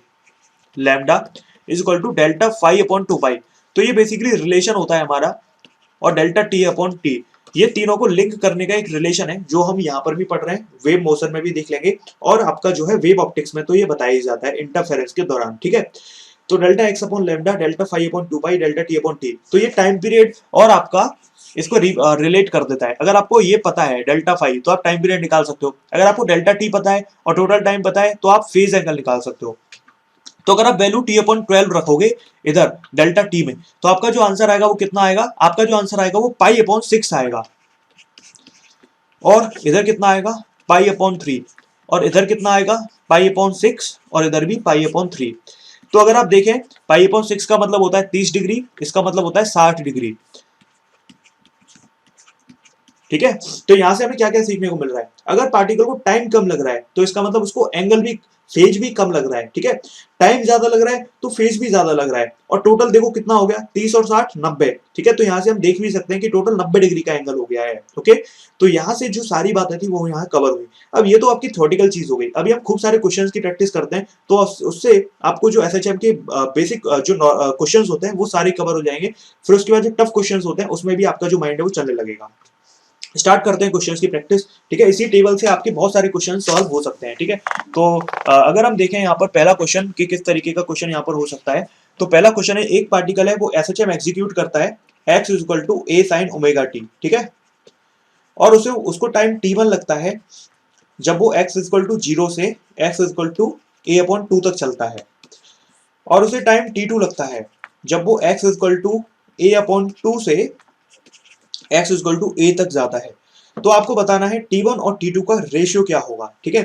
lambda is equal to delta phi pi. तो ये बेसिकली रिलेशन होता है हमारा, और डेल्टा t/t, ये तीनों को लिंक करने का एक रिलेशन है जो हम यहाँ पर भी पढ़ रहे हैं, वेव मोशन में भी देख लेंगे, और आपका जो है वेव ऑप्टिक्स में तो ये बताया जाता है इंटरफेरेंस के दौरान, ठीक है। तो डेल्टा x/लैम्डा, डेल्टा फाई/2 पाई, डेल्टा t/t, तो ये टाइम पीरियड और आपका इसको रिलेट कर देता है। अगर आपको ये पता है डेल्टा फाई तो आप टाइम पीरियड निकाल सकते हो, अगर आपको डेल्टा टी पता है और टोटल टाइम पता है तो आप फेज एंगल निकाल सकते हो। तो अगर आप वैल्यू t/12 रखोगे इधर डेल्टा टी में, तो आपका जो आंसर आएगा वो कितना आएगा, आपका जो आंसर आएगा वो पाई/6 आएगा। और इधर कितना आएगा, पाई/3, और इधर कितना आएगा, पाई/6, और इधर भी पाई/3। तो अगर आप देखें पाई/6 का मतलब होता है 30 डिग्री, इसका मतलब होता है 60 डिग्री, ठीक है। तो यहां से हमें क्या क्या सीखने को मिल रहा है, अगर पार्टिकल को टाइम कम लग रहा है तो इसका मतलब उसको एंगल भी, फेज भी कम लग रहा है, ठीक है। टाइम ज्यादा लग रहा है तो फेज भी ज्यादा लग रहा है, और टोटल देखो कितना हो गया, 30 और 60 90, ठीक है। तो यहां से हम देख भी सकते हैं कि टोटल 90 डिग्री का एंगल हो गया है, ओके। तो यहां से जो सारी बातें थी वो यहाँ कवर हुई। अब ये तो आपकी थ्योरेटिकल चीज हो गई, अभी हम खूब सारे क्वेश्चंस की प्रैक्टिस करते हैं तो उससे आपको जो एसएचएम के बेसिक जो क्वेश्चंस होते हैं वो सारे कवर हो जाएंगे। फिर उसके बाद जो टफ क्वेश्चंस होते हैं उसमें भी आपका जो माइंड है वो चलने लगेगा। स्टार्ट करते हैं क्वेश्चंस की प्रैक्टिस, ठीक है। इसी टेबल से आपके बहुत सारे क्वेश्चन सॉल्व हो सकते हैं, ठीक है। तो अगर हम देखें यहाँ पर पहला क्वेश्चन कि किस तरीके का क्वेश्चन यहाँ पर हो सकता है, तो पहला क्वेश्चन है, एक पार्टिकल है वो एसएचएम एग्जीक्यूट करता है x is equal to a sin omega t, ठीक है। और उसे उसको टाइम t1 लगता है जब वो x इज इक्वल टू 0 से x is equal to a/2 तक चलता है, और उसे टाइम t2 लगता है जब वो x is equal to a/2 से x is equal to a तक जाता है। तो आपको बताना है T1 और T2 का रेशियो क्या होगा, ठीक है।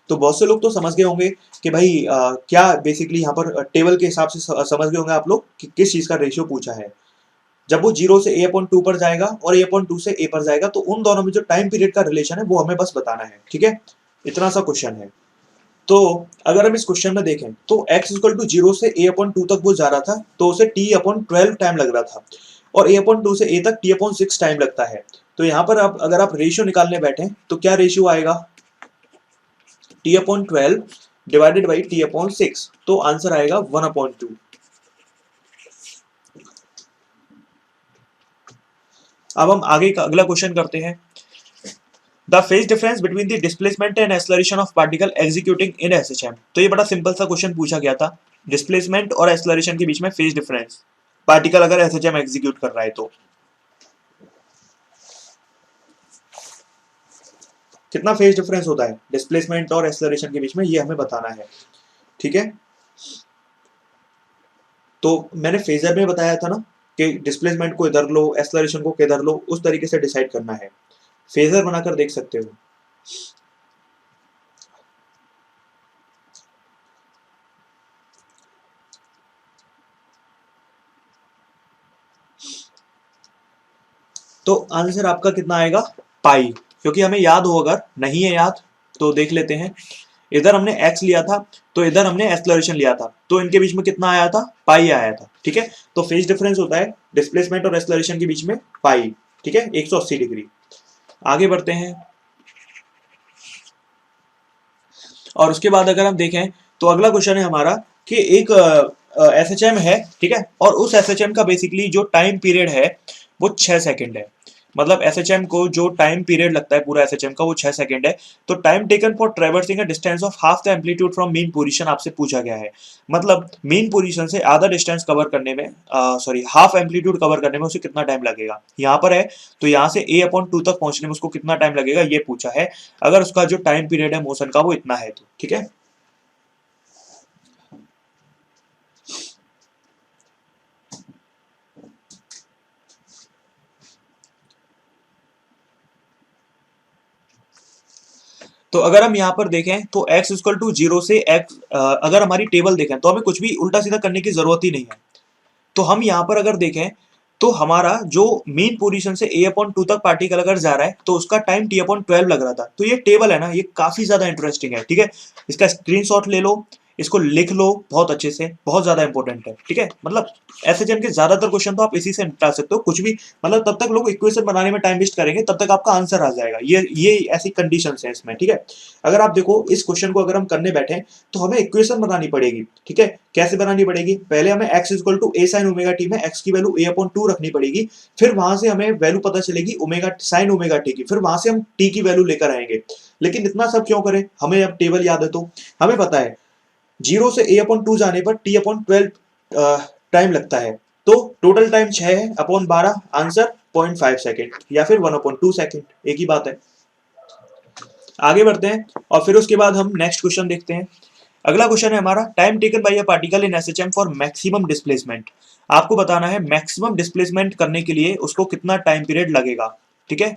तो बहुत से लोग तो समझ गए होंगे कि भाई क्या बेसिकली यहाँ पर टेबल के हिसाब से समझ गए होंगे आप लोग कि किस चीज का रेशियो पूछा है। जब वो 0 से a/2 पर जाएगा और a/2 से a पर जाएगा तो उन दोनों में जो टाइम पीरियड का रिलेशन है वो हमें बस बताना है, ठीक है। इतना सा क्वेश्चन है। तो अगर हम इस क्वेश्चन में देखें तो x इक्वल टू 0 से a/2 तक वो जा रहा था तो उसे t/12 टाइम लग रहा था, और a/2 से a तक t/6 टाइम लगता है। तो यहाँ पर आप अगर आप रेशियो निकालने बैठे तो क्या रेशियो आएगा, t/12 डिवाइडेड बाई t/6, तो आंसर आएगा 1/2। अब हम आगे का अगला क्वेश्चन करते हैं, the phase difference between the displacement and acceleration of particle executing in SHM. तो ये बड़ा सिंपल सा क्वेश्चन पूछा गया था, डिस्प्लेसमेंट और एक्सेलरेशन के बीच में फेज डिफरेंस, पार्टिकल अगर एसएचएम एग्जीक्यूट कर रहा है तो। कितना फेज डिफरेंस होता है डिस्प्लेसमेंट और एक्सेलरेशन के बीच में, ये हमें बताना है। ठीक है, तो मैंने फेजर में बताया था ना कि डिस्प्लेसमेंट को इधर लो, एक्सेलरेशन को किधर लो, उस तरीके से डिसाइड करना है। फेजर बनाकर देख सकते हो। तो आंसर आपका कितना आएगा, पाई, क्योंकि हमें याद हो, अगर नहीं है याद तो देख लेते हैं। इधर हमने x लिया था, तो इधर हमने एक्सेलरेशन लिया था, तो इनके बीच में कितना आया था, पाई आया था। ठीक है, तो फेज डिफरेंस होता है डिस्प्लेसमेंट और एक्सेलरेशन के बीच में पाई। ठीक है, 180 डिग्री। आगे बढ़ते हैं, और उसके बाद अगर हम देखें तो अगला क्वेश्चन है हमारा कि एक एसएचएम है, ठीक है, और उस एसएचएम का बेसिकली जो टाइम पीरियड है वो 6 सेकंड है। मतलब एसएचएम को जो टाइम पीरियड लगता है पूरा एसएचएम का वो 6 सेकंड है। तो time taken for traversing a distance of half the amplitude from mean position आपसे पूछा गया है। मतलब मीन पोजीशन से आधा डिस्टेंस कवर करने में, सॉरी हाफ एम्पलीट्यूड कवर करने में उसे कितना टाइम लगेगा, यहाँ पर है। तो यहाँ से a/2 तक पहुंचने में उसको कितना टाइम लगेगा ये पूछा है, अगर उसका जो टाइम पीरियड है मोशन का वो इतना है तो। ठीक है, तो अगर हम यहाँ पर देखें तो x इक्वल टू 0 से x, अगर हमारी टेबल देखें तो हमें कुछ भी उल्टा सीधा करने की जरूरत ही नहीं है। तो हम यहाँ पर अगर देखें तो हमारा जो मेन पोजीशन से a/2 तक पार्टिकल अगर जा रहा है तो उसका टाइम t/12 लग रहा था। तो ये टेबल है ना, ये काफी ज्यादा इंटरेस्टिंग है। ठीक है, इसका स्क्रीनशॉट ले लो, इसको लिख लो बहुत अच्छे से, बहुत ज्यादा इंपॉर्टेंट है। ठीक है, मतलब एसएचएम के ज्यादातर क्वेश्चन तो आप इसी से निपटा सकते हो, कुछ भी मतलब तब तक लोग इक्वेशन बनाने में टाइम वेस्ट करेंगे तब तक आपका आंसर आ जाएगा। ये ऐसी कंडीशन है इसमें। ठीक है, अगर आप देखो इस क्वेश्चन को अगर हम करने बैठे तो हमें इक्वेशन बनानी पड़ेगी। ठीक है, कैसे बनानी पड़ेगी, पहले हमें x equal to a sin omega t में x की वैल्यू a/2 रखनी पड़ेगी, फिर वहां से हमें वैल्यू पता चलेगी ओमेगा साइन ओमेगा टी की, फिर वहां से हम t की वैल्यू लेकर आएंगे। लेकिन इतना सब क्यों करें, हमें अब टेबल याद है तो हमें पता है 0 से a/2 जाने पर t/12 टाइम लगता है। तो टोटल टाइम 6 है अपॉन 12, आंसर 0.5 सेकेंड या फिर 1/2 सेकेंड, एक ही बात है। आगे बढ़ते हैं और फिर उसके बाद हम नेक्स्ट क्वेश्चन देखते हैं। अगला क्वेश्चन है हमारा, time taken by a particle in SHM for maximum displacement. आपको बताना है मैक्सिमम डिस्प्लेसमेंट करने के लिए उसको कितना टाइम पीरियड लगेगा। ठीक है,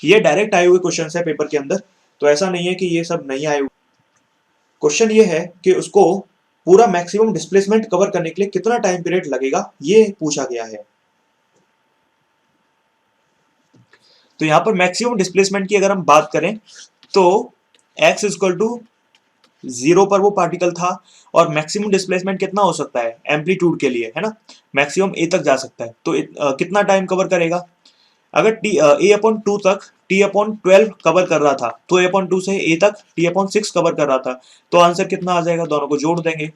ये डायरेक्ट आए हुए क्वेश्चन है पेपर के अंदर, तो ऐसा नहीं है कि ये सब नहीं आए हुए। क्वेश्चन ये है कि उसको पूरा मैक्सिमम डिस्प्लेसमेंट कवर करने के लिए कितना टाइम पीरियड लगेगा, ये पूछा गया है। तो यहां पर मैक्सिमम डिस्प्लेसमेंट की अगर हम बात करें तो x इक्वल टू 0 पर वो पार्टिकल था, और मैक्सिमम डिस्प्लेसमेंट कितना हो सकता है एम्पलीट्यूड के लिए, है ना, मैक्सिमम a तक जा सकता है। तो कितना टाइम कवर करेगा, अगर a/2 तक t/12 कवर कर रहा था तो a/2 से a तक t/6 कवर कर रहा था, तो आंसर कितना आ जाएगा, दोनों को जोड़ देंगे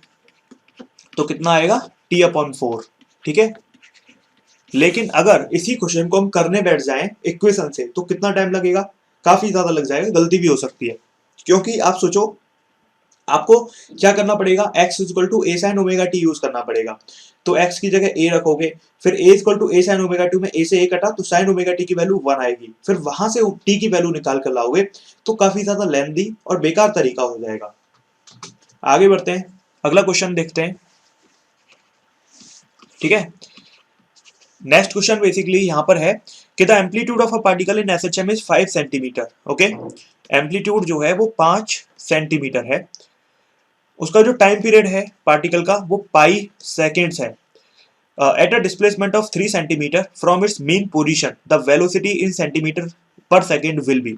तो कितना आएगा t/4। ठीक है, लेकिन अगर इसी क्वेश्चन को हम करने बैठ जाएं इक्वेशन से तो कितना टाइम लगेगा, काफी ज्यादा लग जाएगा, गलती भी हो सकती है। क्योंकि आप सोचो आपको क्या करना पड़ेगा, x equal to a sine omega t use करना पड़ेगा। तो x की जगह a रखोगे, फिर a equal to a sine omega t में a से a कटा तो साइन ओमेगा टी की वैल्यू 1 आएगी, फिर वहां से t की वैल्यू निकाल कर लाओगे, तो काफी ज्यादा लेंथी और बेकार तरीका हो जाएगा। आगे बढ़ते हैं, अगला क्वेश्चन देखते हैं। ठीक है, नेक्स्ट क्वेश्चन बेसिकली यहाँ पर है कि the amplitude of a particle in SHM is 5 centimetre. Okay, amplitude जो है वो 5 सेंटीमीटर है, उसका जो टाइम पीरियड है पार्टिकल का वो पाई सेकेंड्स है। At a displacement of 3 centimetre from its main position the velocity in centimetre पर सेकेंड विल बी।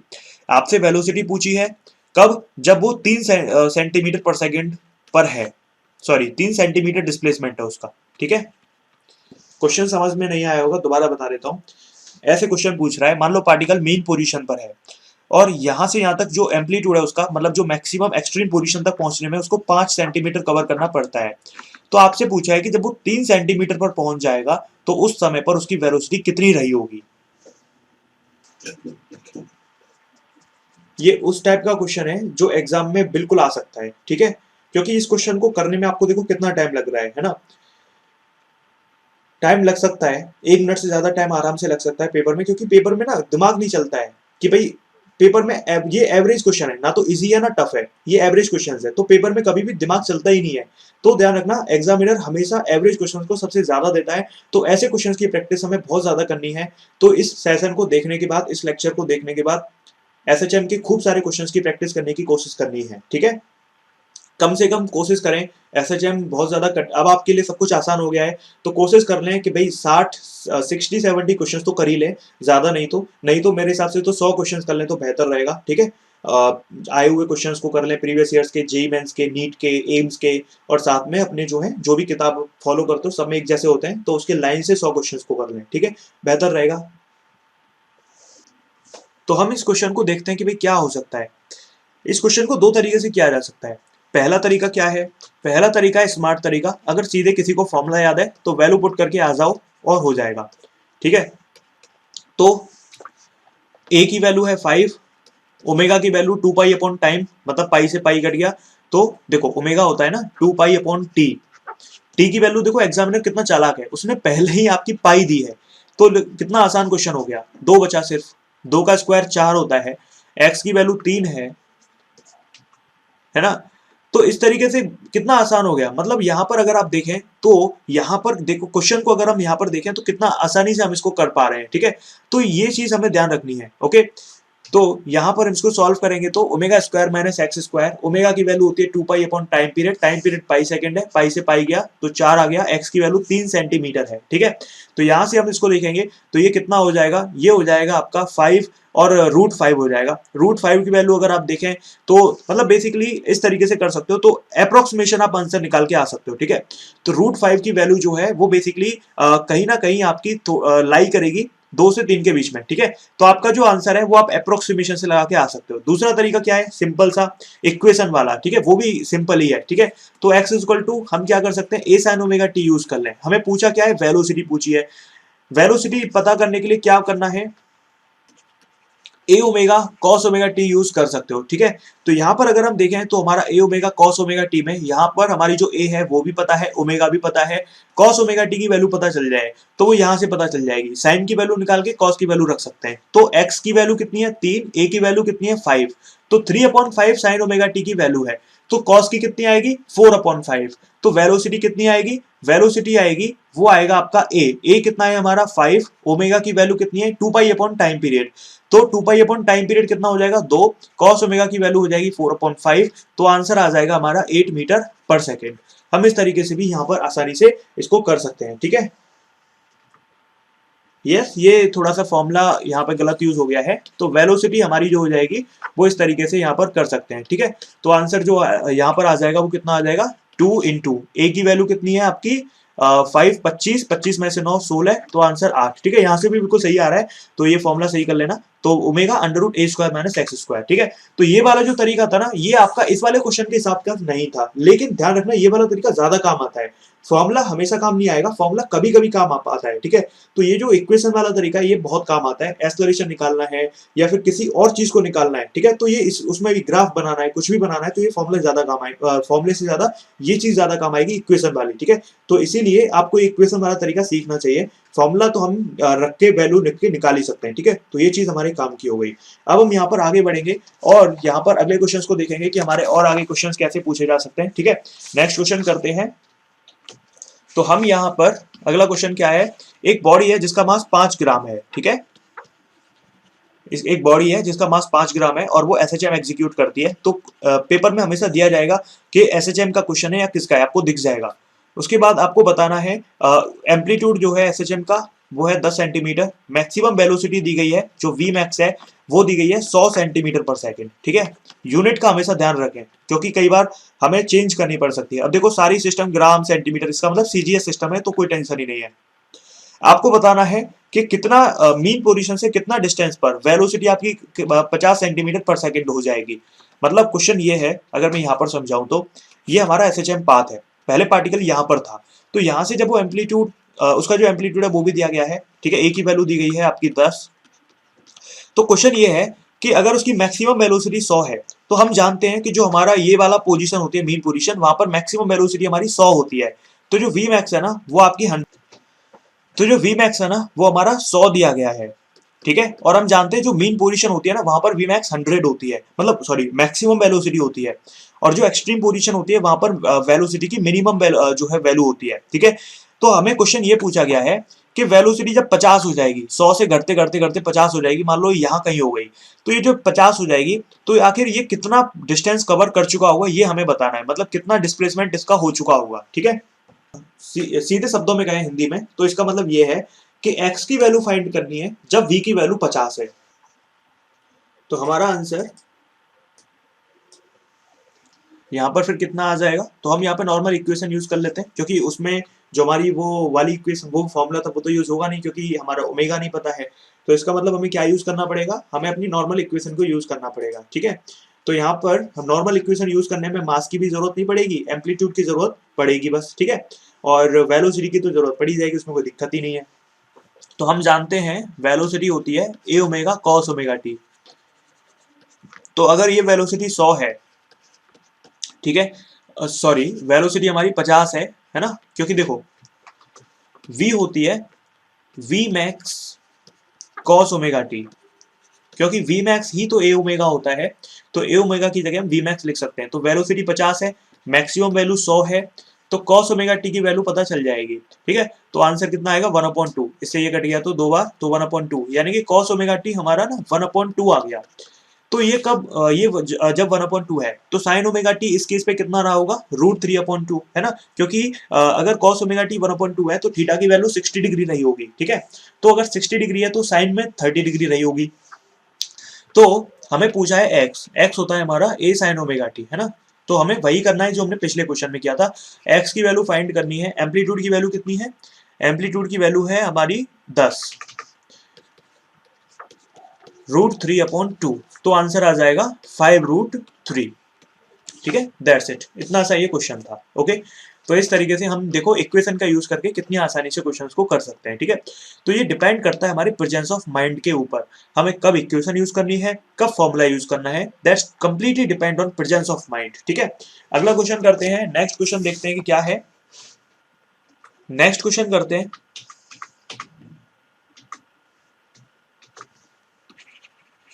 आपसे वेलोसिटी पूछी है कब, जब वो 3 सेंटीमीटर पर सेकेंड पर है, सॉरी 3 सेंटीमीटर डिस्प्लेसमेंट है उसका। ठीक है, क्वेश्चन समझ में नहीं आया होगा, दोबारा बता देता हूँ। ऐसे क्वेश्चन पूछ रहा है, मान लो पार्टिकल मेन पोजीशन पर है और यहां से यहां तक जो एम्पलीट्यूड है उसका, मतलब जो मैक्सिमम एक्सट्रीम पोजीशन तक पहुंचने में उसको 5 सेंटीमीटर कवर करना पड़ता है। तो आपसे पूछा है कि जब वो 3 सेंटीमीटर पर पहुंच जाएगा तो उस समय पर उसकी वेलोसिटी कितनी रही होगी। ये उस टाइप का क्वेश्चन है जो एग्जाम में बिल्कुल आ सकता है। ठीक है, क्योंकि इस क्वेश्चन को करने में आपको देखो कितना टाइम लग रहा है ना, टाइम लग सकता है 1 मिनट से ज्यादा टाइम आराम से लग सकता है पेपर में, क्योंकि पेपर में ना दिमाग नहीं चलता है कि भाई पेपर में ये एवरेज क्वेश्चन है, ना तो इजी है ना टफ है, ये एवरेज क्वेश्चन है, तो पेपर में कभी भी दिमाग चलता ही नहीं है। तो ध्यान रखना, एग्जामिनर हमेशा एवरेज क्वेश्चन को सबसे ज्यादा देता है, तो ऐसे क्वेश्चन की प्रैक्टिस हमें बहुत ज्यादा करनी है। तो इस सेशन को देखने के बाद, इस लेक्चर को देखने के बाद एसएचएम के खूब सारे क्वेश्चंस की प्रैक्टिस करने की कोशिश करनी है, ठीक है। कम से कम कोशिश करें, एसएचएम बहुत ज्यादा अब आपके लिए सब कुछ आसान हो गया है, तो कोशिश कर लें कि भाई 60-70 क्वेश्चंस तो कर ही लें, ज्यादा नहीं तो मेरे हिसाब से तो 100 क्वेश्चंस कर लें तो बेहतर रहेगा, ठीक है। आए हुए क्वेश्चंस को कर लें, प्रीवियस ईयर्स के, जेईई मेंस के, नीट के, एम्स के, और साथ में अपने जो है जो भी किताब फॉलो करते हो सब में एक जैसे होते हैं, तो उसके लाइन से 100 क्वेश्चंस को कर लें, ठीक है, बेहतर रहेगा। तो हम इस क्वेश्चन को देखते हैं कि भाई क्या हो सकता है। इस क्वेश्चन को दो तरीके से किया जा सकता है। पहला तरीका क्या है? पहला तरीका है स्मार्ट तरीका, अगर सीधे किसी को फॉर्मूला याद है तो वैल्यू पुट करके आ जाओ और हो जाएगा, ठीक है। तो ए की वैल्यू है 5, ओमेगा की वैल्यू 2 पाई अपॉन टाइम, मतलब पाई से पाई कट गया, तो देखो ओमेगा होता है ना 2 पाई अपॉन टी, टी की वैल्यू देखो, एग्जामिनर कितना चालाक है, उसने पहले ही आपकी पाई दी है, तो कितना आसान क्वेश्चन हो गया। दो बचा सिर्फ, 2 का स्क्वायर 4 होता है, एक्स की वैल्यू 3 है ना। तो इस तरीके से कितना आसान हो गया, मतलब यहां पर अगर आप देखें तो यहां पर देखो क्वेश्चन को अगर हम यहां पर देखें तो कितना आसानी से हम इसको कर पा रहे हैं, ठीक है। तो ये चीज हमें ध्यान रखनी है, ओके। तो यहां पर हम इसको सॉल्व करेंगे तो omega square minus x square, omega की वैल्यू होती है 2 pi upon time period, time period pi second है, पाई से पाई गया तो 4 आ गया, एक्स की वैल्यू 3 सेंटीमीटर है, ठीक है। तो यहां से हम इसको देखेंगे तो ये कितना हो जाएगा, ये हो जाएगा आपका 5 और √5 हो जाएगा। √5 की वैल्यू अगर आप देखें तो मतलब बेसिकली इस तरीके से कर सकते हो, तो अप्रोक्सीमेशन आप आंसर निकाल के आ सकते हो, ठीक है। तो √5 की वैल्यू जो है वो बेसिकली कहीं ना कहीं आपकी लाई करेगी 2 से 3 के बीच में, ठीक है। तो आपका जो आंसर है वो आप अप्रोक्सीमेशन से लगा के आ सकते हो। दूसरा तरीका क्या है, सिंपल सा इक्वेशन वाला, ठीक है, वो भी सिंपल ही है, ठीक है। तो x इक्वल टू हम क्या कर सकते हैं, a sin omega t use कर लें। हमें पूछा क्या है, वेलोसिटी पूछी है। वेलोसिटी पता करने के लिए क्या करना है, a omega cos omega t use कर सकते हो, ठीक है। तो यहां पर अगर हम देखें तो हमारा ए ओमेगा कॉस ओमेगा टी में यहां पर हमारी जो ए है वो भी पता है, ओमेगा भी पता है, कॉस ओमेगा टी की वैल्यू पता चल जाए तो वो यहां से पता चल जाएगी। साइन की वैल्यू निकाल के कॉस की वैल्यू रख सकते हैं। तो एक्स की वैल्यू कितनी है 3, ए की वैल्यू कितनी है 5, तो 3/5 साइन ओमेगा टी की वैल्यू है। तो कॉस की कितनी आएगी 4/5। तो वेलोसिटी कितनी आएगी, वेलोसिटी आएगी वो आएगा आपका ए कितना है हमारा 5, ओमेगा की वैल्यू कितनी है 2 पाई अपॉन टाइम पीरियड, तो 2 पाई अपॉन टाइम पीरियड कितना हो जाएगा 2, कॉस ओमेगा की वैल्यू हो जाएगी 4/5, तो आंसर आ जाएगा हमारा 8 मीटर पर सेकेंड। हम इस तरीके से भी यहां पर आसानी से इसको कर सकते हैं, ठीक है। यस, ये थोड़ा सा फॉर्मूला यहाँ पर गलत यूज हो गया है, तो वेलोसिटी हमारी जो हो जाएगी वो इस तरीके से यहाँ पर कर सकते हैं, ठीक है। तो आंसर जो यहाँ पर आ जाएगा वो कितना आ जाएगा 2 इंटू ए की वैल्यू कितनी है आपकी 5, 25, 25 में से 9, 16, तो आंसर 8, ठीक है। यहाँ से भी बिल्कुल सही आ रहा है, तो ये फॉर्मूला सही कर लेना। तो omega √a² minus x square, ठीक है। तो ये वाला जो तरीका था ना, ये आपका इस वाले क्वेश्चन के हिसाब का नहीं था, लेकिन ध्यान रखना ये वाला तरीका ज्यादा काम आता है। फॉर्मूला हमेशा काम नहीं आएगा, फॉर्मूला कभी कभी काम आता है, ठीक है। तो ये जो इक्वेशन वाला तरीका है ये बहुत काम आता है, एक्सेलरेशन निकालना है या फिर किसी और चीज को निकालना है, ठीक है। तो ये उसमें भी ग्राफ बनाना है, कुछ भी बनाना है, तो ये फॉर्मूला ज्यादा काम आए, फॉर्मूले से ज्यादा ये चीज ज्यादा काम आएगी इक्वेशन वाली, ठीक है। तो इसीलिए आपको इक्वेशन वाला तरीका सीखना चाहिए। फॉर्मूला तो हम रख के वैल्यू लिख के निकाल ही सकते हैं, ठीक है। तो ये चीज हमारे काम की हो गई। अब हम यहाँ पर आगे बढ़ेंगे और यहाँ पर अगले क्वेश्चंस को देखेंगे कि हमारे और आगे क्वेश्चंस कैसे पूछे जा सकते हैं, ठीक है। नेक्स्ट क्वेश्चन करते हैं। तो हम यहाँ पर अगला क्वेश्चन क्या है, एक बॉडी है जिसका मास 5 ग्राम है, ठीक है। एक बॉडी है जिसका मास 5 ग्राम है और वो एसएचएम एग्जीक्यूट करती है। तो पेपर में हमेशा दिया जाएगा कि एसएचएम का क्वेश्चन है या किसका है, आपको दिख जाएगा। उसके बाद आपको बताना है एम्पलीट्यूड जो है एसएचएम का वो है 10 सेंटीमीटर, मैक्सिमम वेलोसिटी दी गई है जो वी मैक्स है वो दी गई है 100 सेंटीमीटर पर सेकंड, ठीक है। यूनिट का हमेशा ध्यान रखें क्योंकि कई बार हमें चेंज करनी पड़ सकती है। अब देखो सारी सिस्टम ग्राम सेंटीमीटर, इसका मतलब सीजीएस सिस्टम है, तो कोई टेंशन ही नहीं है। आपको बताना है कि कितना मीन पोजीशन से कितना डिस्टेंस पर वेलोसिटी आपकी 50 सेंटीमीटर पर सेकंड हो जाएगी। मतलब क्वेश्चन ये है, अगर मैं यहाँ पर समझाऊं तो ये हमारा एसएचएम पाथ है, पहले पार्टिकल यहाँ पर था, तो यहाँ से जब वो एम्पलीट्यूड उसका जो एम्पलीट्यूड है वो भी दिया गया है, ठीक है। ए की वैल्यू दी गई है आपकी 10। तो क्वेश्चन ये है कि अगर उसकी मैक्सिमम वेलोसिटी 100 है तो हम जानते हैं कि जो हमारा ये वाला पोजीशन होती है मीन पोजीशन, वहां पर मैक्सिमम वेलोसिटी हमारी 100 होती है। तो जो वी मैक्स है ना वो आपकी तो जो वी मैक्स है ना वो हमारा 100 दिया गया है, ठीक है। और हम जानते हैं जो मीन पोजीशन होती है ना वहां पर Vmax 100 होती है, मतलब सॉरी मैक्सिमम वेलोसिटी होती है, और जो एक्सट्रीम पोजीशन होती है वहां पर वेलोसिटी की मिनिमम जो है वैल्यू होती है, ठीक है। तो हमें क्वेश्चन ये पूछा गया है कि वेलोसिटी जब 50 हो जाएगी, 100 से घटते घटते घटते 50 हो जाएगी, मान लो यहाँ कहीं हो गई, तो ये जो 50 हो जाएगी तो आखिर ये कितना डिस्टेंस कवर कर चुका होगा ये हमें बताना है, मतलब कितना डिस्प्लेसमेंट इसका हो चुका होगा, ठीक है। सीधे शब्दों में कहें हिंदी में तो इसका मतलब ये है कि x की वैल्यू फाइंड करनी है जब v की वैल्यू 50 है। तो हमारा आंसर यहाँ पर फिर कितना आ जाएगा, तो हम यहाँ पे नॉर्मल इक्वेशन यूज कर लेते हैं, क्योंकि उसमें जो हमारी वो वाली इक्वेशन वो फॉर्मूला था वो तो यूज होगा नहीं, क्योंकि हमारा ओमेगा नहीं पता है। तो इसका मतलब हमें क्या यूज करना पड़ेगा, हमें अपनी नॉर्मल इक्वेशन को यूज करना पड़ेगा, ठीक है। तो यहाँ पर हम नॉर्मल इक्वेशन यूज करने में मास की भी जरूरत नहीं पड़ेगी, एम्पलीट्यूड की जरूरत पड़ेगी बस, ठीक है। और वेलोसिटी की तो जरूरत पड़ी जाएगी, उसमें कोई दिक्कत ही नहीं है। तो हम जानते हैं वेलोसिटी होती है a omega cos omega T. तो अगर ये वेलोसिटी 100 है, ठीक है, सॉरी वेलोसिटी हमारी 50 है ना, क्योंकि देखो v होती है v max cos omega T, क्योंकि v मैक्स ही तो a ओमेगा होता है, तो a ओमेगा की जगह हम v मैक्स लिख सकते हैं। तो वेलोसिटी 50 है, मैक्सिमम वैल्यू 100 है, तो कॉस ओमेगा टी की वैल्यू पता चल जाएगी, ठीक है। तो आंसर कितना आएगा 1/2, इससे ये कट गया तो 2 बार, तो 1/2, यानी कि कॉस ओमेगा टी हमारा ना 1/2 आ गया। तो ये कब जब 1/2 है, तो साइन ओमेगा टी इस केस पे कितना रहा होगा, √3/2, है ना, क्योंकि अगर कॉस ओमेगा टी 1/2 है तो थीटा की वैल्यू 60 डिग्री रही होगी, ठीक है। तो अगर 60 डिग्री है तो साइन में 30 डिग्री रही होगी। तो हमें पूछा है एक्स, एक्स होता है हमारा ए साइन ओमेगा टी, है ना। तो हमें वही करना है जो हमने पिछले क्वेश्चन में किया था, एक्स की वैल्यू फाइंड करनी है। एम्पलीट्यूड की वैल्यू कितनी है, एम्पलीट्यूड की वैल्यू है हमारी 10, √3/2, तो आंसर आ जाएगा 5√3, ठीक है। दैट्स इट, इतना सा ये क्वेश्चन था, ओके। तो इस तरीके से हम देखो इक्वेशन का यूज करके कितनी आसानी से क्वेश्चंस को कर सकते हैं, ठीक है। तो ये डिपेंड करता है हमारे प्रेजेंस ऑफ माइंड के ऊपर, हमें कब इक्वेशन यूज करनी है, कब फॉर्मूला यूज करना है, that's completely depend on presence of mind, ठीक है। अगला क्वेश्चन करते हैं, नेक्स्ट क्वेश्चन देखते हैं कि क्या है। नेक्स्ट क्वेश्चन करते हैं,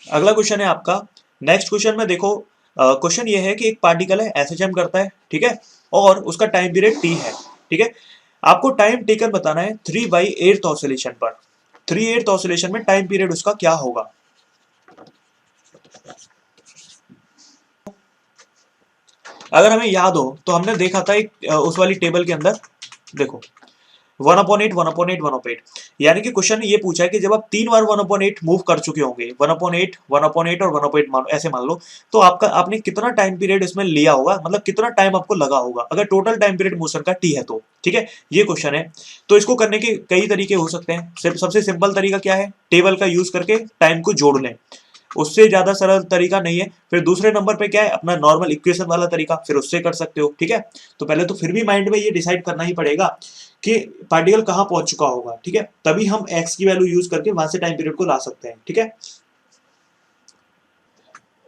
अगला क्वेश्चन है आपका। नेक्स्ट क्वेश्चन में देखो, क्वेश्चन ये है कि एक पार्टिकल है एसएचएम करता है, ठीक है, और उसका टाइम पीरियड टी है, ठीक है। आपको टाइम टेकन बताना है 3/8 ऑसिलेशन पर। 3/8 ऑसिलेशन में टाइम पीरियड उसका क्या होगा। अगर हमें याद हो तो हमने देखा था एक उस वाली टेबल के अंदर, देखो 1/8 1/8 1/8, यानी कि क्वेश्चन ये पूछा है कि जब आप 3 बार 1/8 मूव कर चुके होंगे, 1/8 1/8 और 1/8 मान ऐसे मान लो, तो आपका आपने कितना टाइम पीरियड इसमें लिया होगा, मतलब कितना टाइम आपको लगा होगा अगर टोटल टाइम पीरियड मोशन का टी है तो, ठीक है। ये क्वेश्चन है। तो इसको करने के कई तरीके हो सकते हैं। सबसे सिंपल तरीका क्या है, टेबल का यूज करके टाइम को जोड़ लें, उससे ज्यादा सरल तरीका नहीं है। फिर दूसरे नंबर पे क्या है, अपना नॉर्मल इक्वेशन वाला तरीका, फिर उससे कर सकते हो, ठीक है। तो पहले तो फिर भी माइंड में ये डिसाइड करना ही पड़ेगा कि पार्टिकल कहां पहुंच चुका होगा, ठीक है, तभी हम एक्स की वैल्यू यूज करके वहां से टाइम पीरियड को ला सकते हैं, ठीक है।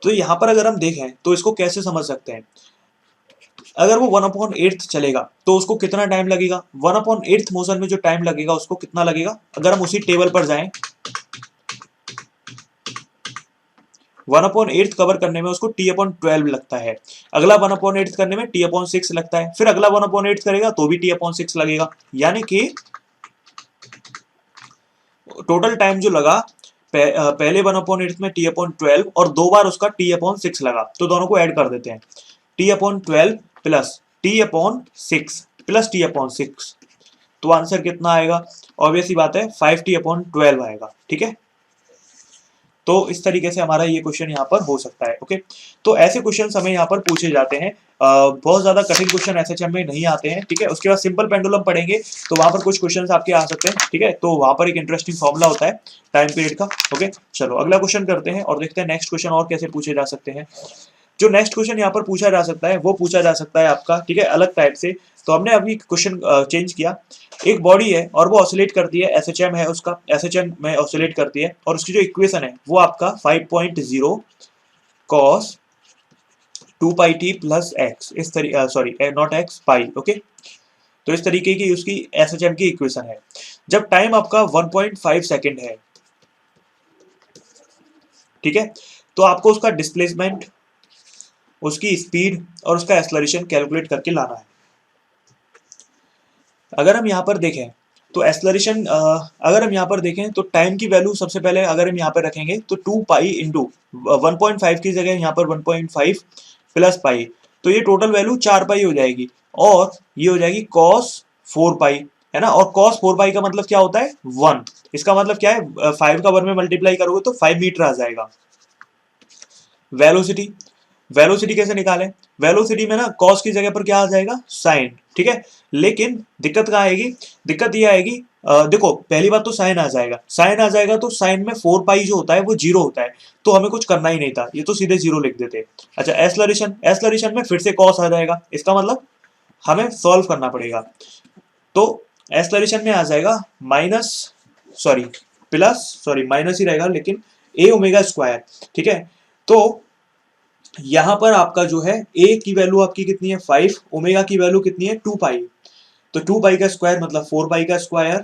तो यहां पर अगर हम देखें तो इसको कैसे समझ सकते हैं, अगर वो 1/8 चलेगा तो उसको कितना टाइम लगेगा, 1/8 मोशन में जो टाइम लगेगा उसको कितना लगेगा, अगर हम उसी टेबल पर जाएं, 1/8 कवर करने में उसको T/12 लगता है, अगला 1/8 करने में T/6 लगता है, फिर अगला 1/8 करेगा तो भी T/6 लगेगा, यानी कि टोटल टाइम जो लगा पहले 1/8 में T/12 और 2 बार उसका T/6 लगा, तो दोनों को ऐड कर देते हैं, T/12 plus T/6 plus T/6, तो आंसर कितना आएगा, ऑब्वियस ही बात है 5T/12 आएगा, ठीक है। तो इस तरीके से हमारा ये क्वेश्चन यहाँ पर हो सकता है, ओके। तो ऐसे क्वेश्चन हमें यहाँ पर पूछे जाते हैं, बहुत ज्यादा कठिन क्वेश्चन एसएचएम में नहीं आते हैं, ठीक है। उसके बाद सिंपल पेंडुलम पढ़ेंगे तो वहां पर कुछ क्वेश्चन आपके आ सकते हैं, ठीक है। तो वहां पर एक इंटरेस्टिंग फॉर्मूला होता है टाइम पीरियड का, ओके। चलो अगला क्वेश्चन करते हैं और देखते हैं नेक्स्ट क्वेश्चन और कैसे पूछे जा सकते हैं। जो नेक्स्ट क्वेश्चन यहाँ पर पूछा जा सकता है वो पूछा जा सकता है आपका, ठीक है, अलग टाइप से। तो हमने अभी क्वेश्चन चेंज किया, एक बॉडी है और वो ऑसिलेट करती है, एसएचएम है उसका, एसएचएम में ऑसिलेट करती है, और उसकी जो इक्वेशन है वो आपका 5.0 कॉस 2πt प्लस एक्स, इस तरीके, sorry not x, pi, okay. तो इस तरीके की उसकी एसएचएम की इक्वेशन है। जब टाइम आपका 1.5 सेकेंड है, ठीक है। तो आपको उसका डिस्प्लेसमेंट, उसकी स्पीड और उसका एक्सलरेशन कैलकुलेट करके लाना है। अगर हम यहाँ पर देखें तो एक्सलरेशन, अगर हम यहाँ पर देखें तो टाइम की वैल्यू सबसे पहले अगर हम यहाँ पर रखेंगे तो 2 पाई इंटू 1.5 की जगह यहाँ पर 1.5 प्लस पाई, तो ये टोटल वैल्यू 4 पाई हो जाएगी, और ये हो जाएगी कॉस 4 पाई, है ना। और कॉस 4 पाई का मतलब क्या होता है 1, इसका मतलब क्या है 5 का 1 में मल्टीप्लाई करोगे तो 5 मीटर आ जाएगा। वेलोसिटी, वेलोसिटी कैसे निकालें, वेलोसिटी में ना कॉस की जगह पर क्या आ जाएगा साइन, ठीक है। लेकिन दिक्कत कहाँ आएगी, दिक्कत ये आएगी, देखो पहली बात तो साइन आ जाएगा, साइन आ जाएगा तो साइन में 4 पाई जो होता है वो जीरो होता है, तो हमें कुछ करना ही नहीं था, ये तो सीधे जीरो लिख देते। अच्छा एस्लरेशन, एस्लरेशन में फिर से कॉस आ जाएगा, इसका मतलब हमें सॉल्व करना पड़ेगा। तो एस्लरेशन में आ जाएगा minus, sorry plus, sorry minus ही रहेगा लेकिन ए ओमेगा स्क्वायर, ठीक है। तो यहां पर आपका जो है ए की वैल्यू आपकी कितनी है 5, ओमेगा की वैल्यू कितनी है 2 पाई, तो 2 पाई का स्क्वायर मतलब 4 पाई का स्क्वायर,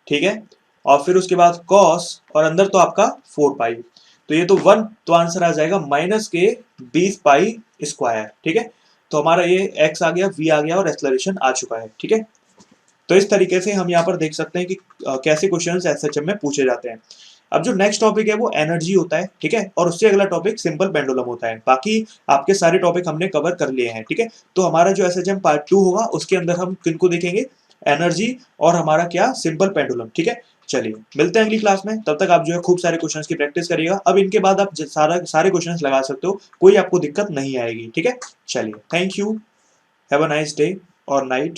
ठीक है। और फिर उसके बाद कॉस और अंदर तो आपका 4 पाई, तो ये तो 1, तो आंसर आ जाएगा माइनस के 20 पाई स्क्वायर, ठीक है। तो हमारा ये एक्स आ गया, वी आ गया और एक्सलरेशन आ चुका है, ठीक है। तो इस तरीके से हम यहाँ पर देख सकते हैं कि कैसे क्वेश्चंस एसएचएम में पूछे जाते हैं। अब जो नेक्स्ट टॉपिक है वो एनर्जी होता है, ठीक है, और उससे अगला टॉपिक सिंपल पेंडुलम होता है। बाकी आपके सारे टॉपिक हमने कवर कर लिए हैं, ठीक है। तो हमारा जो एसएचएम पार्ट 2 होगा उसके अंदर हम किनको देखेंगे, एनर्जी और हमारा क्या सिंपल पेंडुलम, ठीक है। चलिए मिलते हैं अगली क्लास में, तब तक आप जो है खूब सारे क्वेश्चंस की प्रैक्टिस करिएगा। अब इनके बाद आप सारे क्वेश्चंस लगा सकते हो, कोई आपको दिक्कत नहीं आएगी, ठीक है। चलिए thank you, have a nice day और नाइट।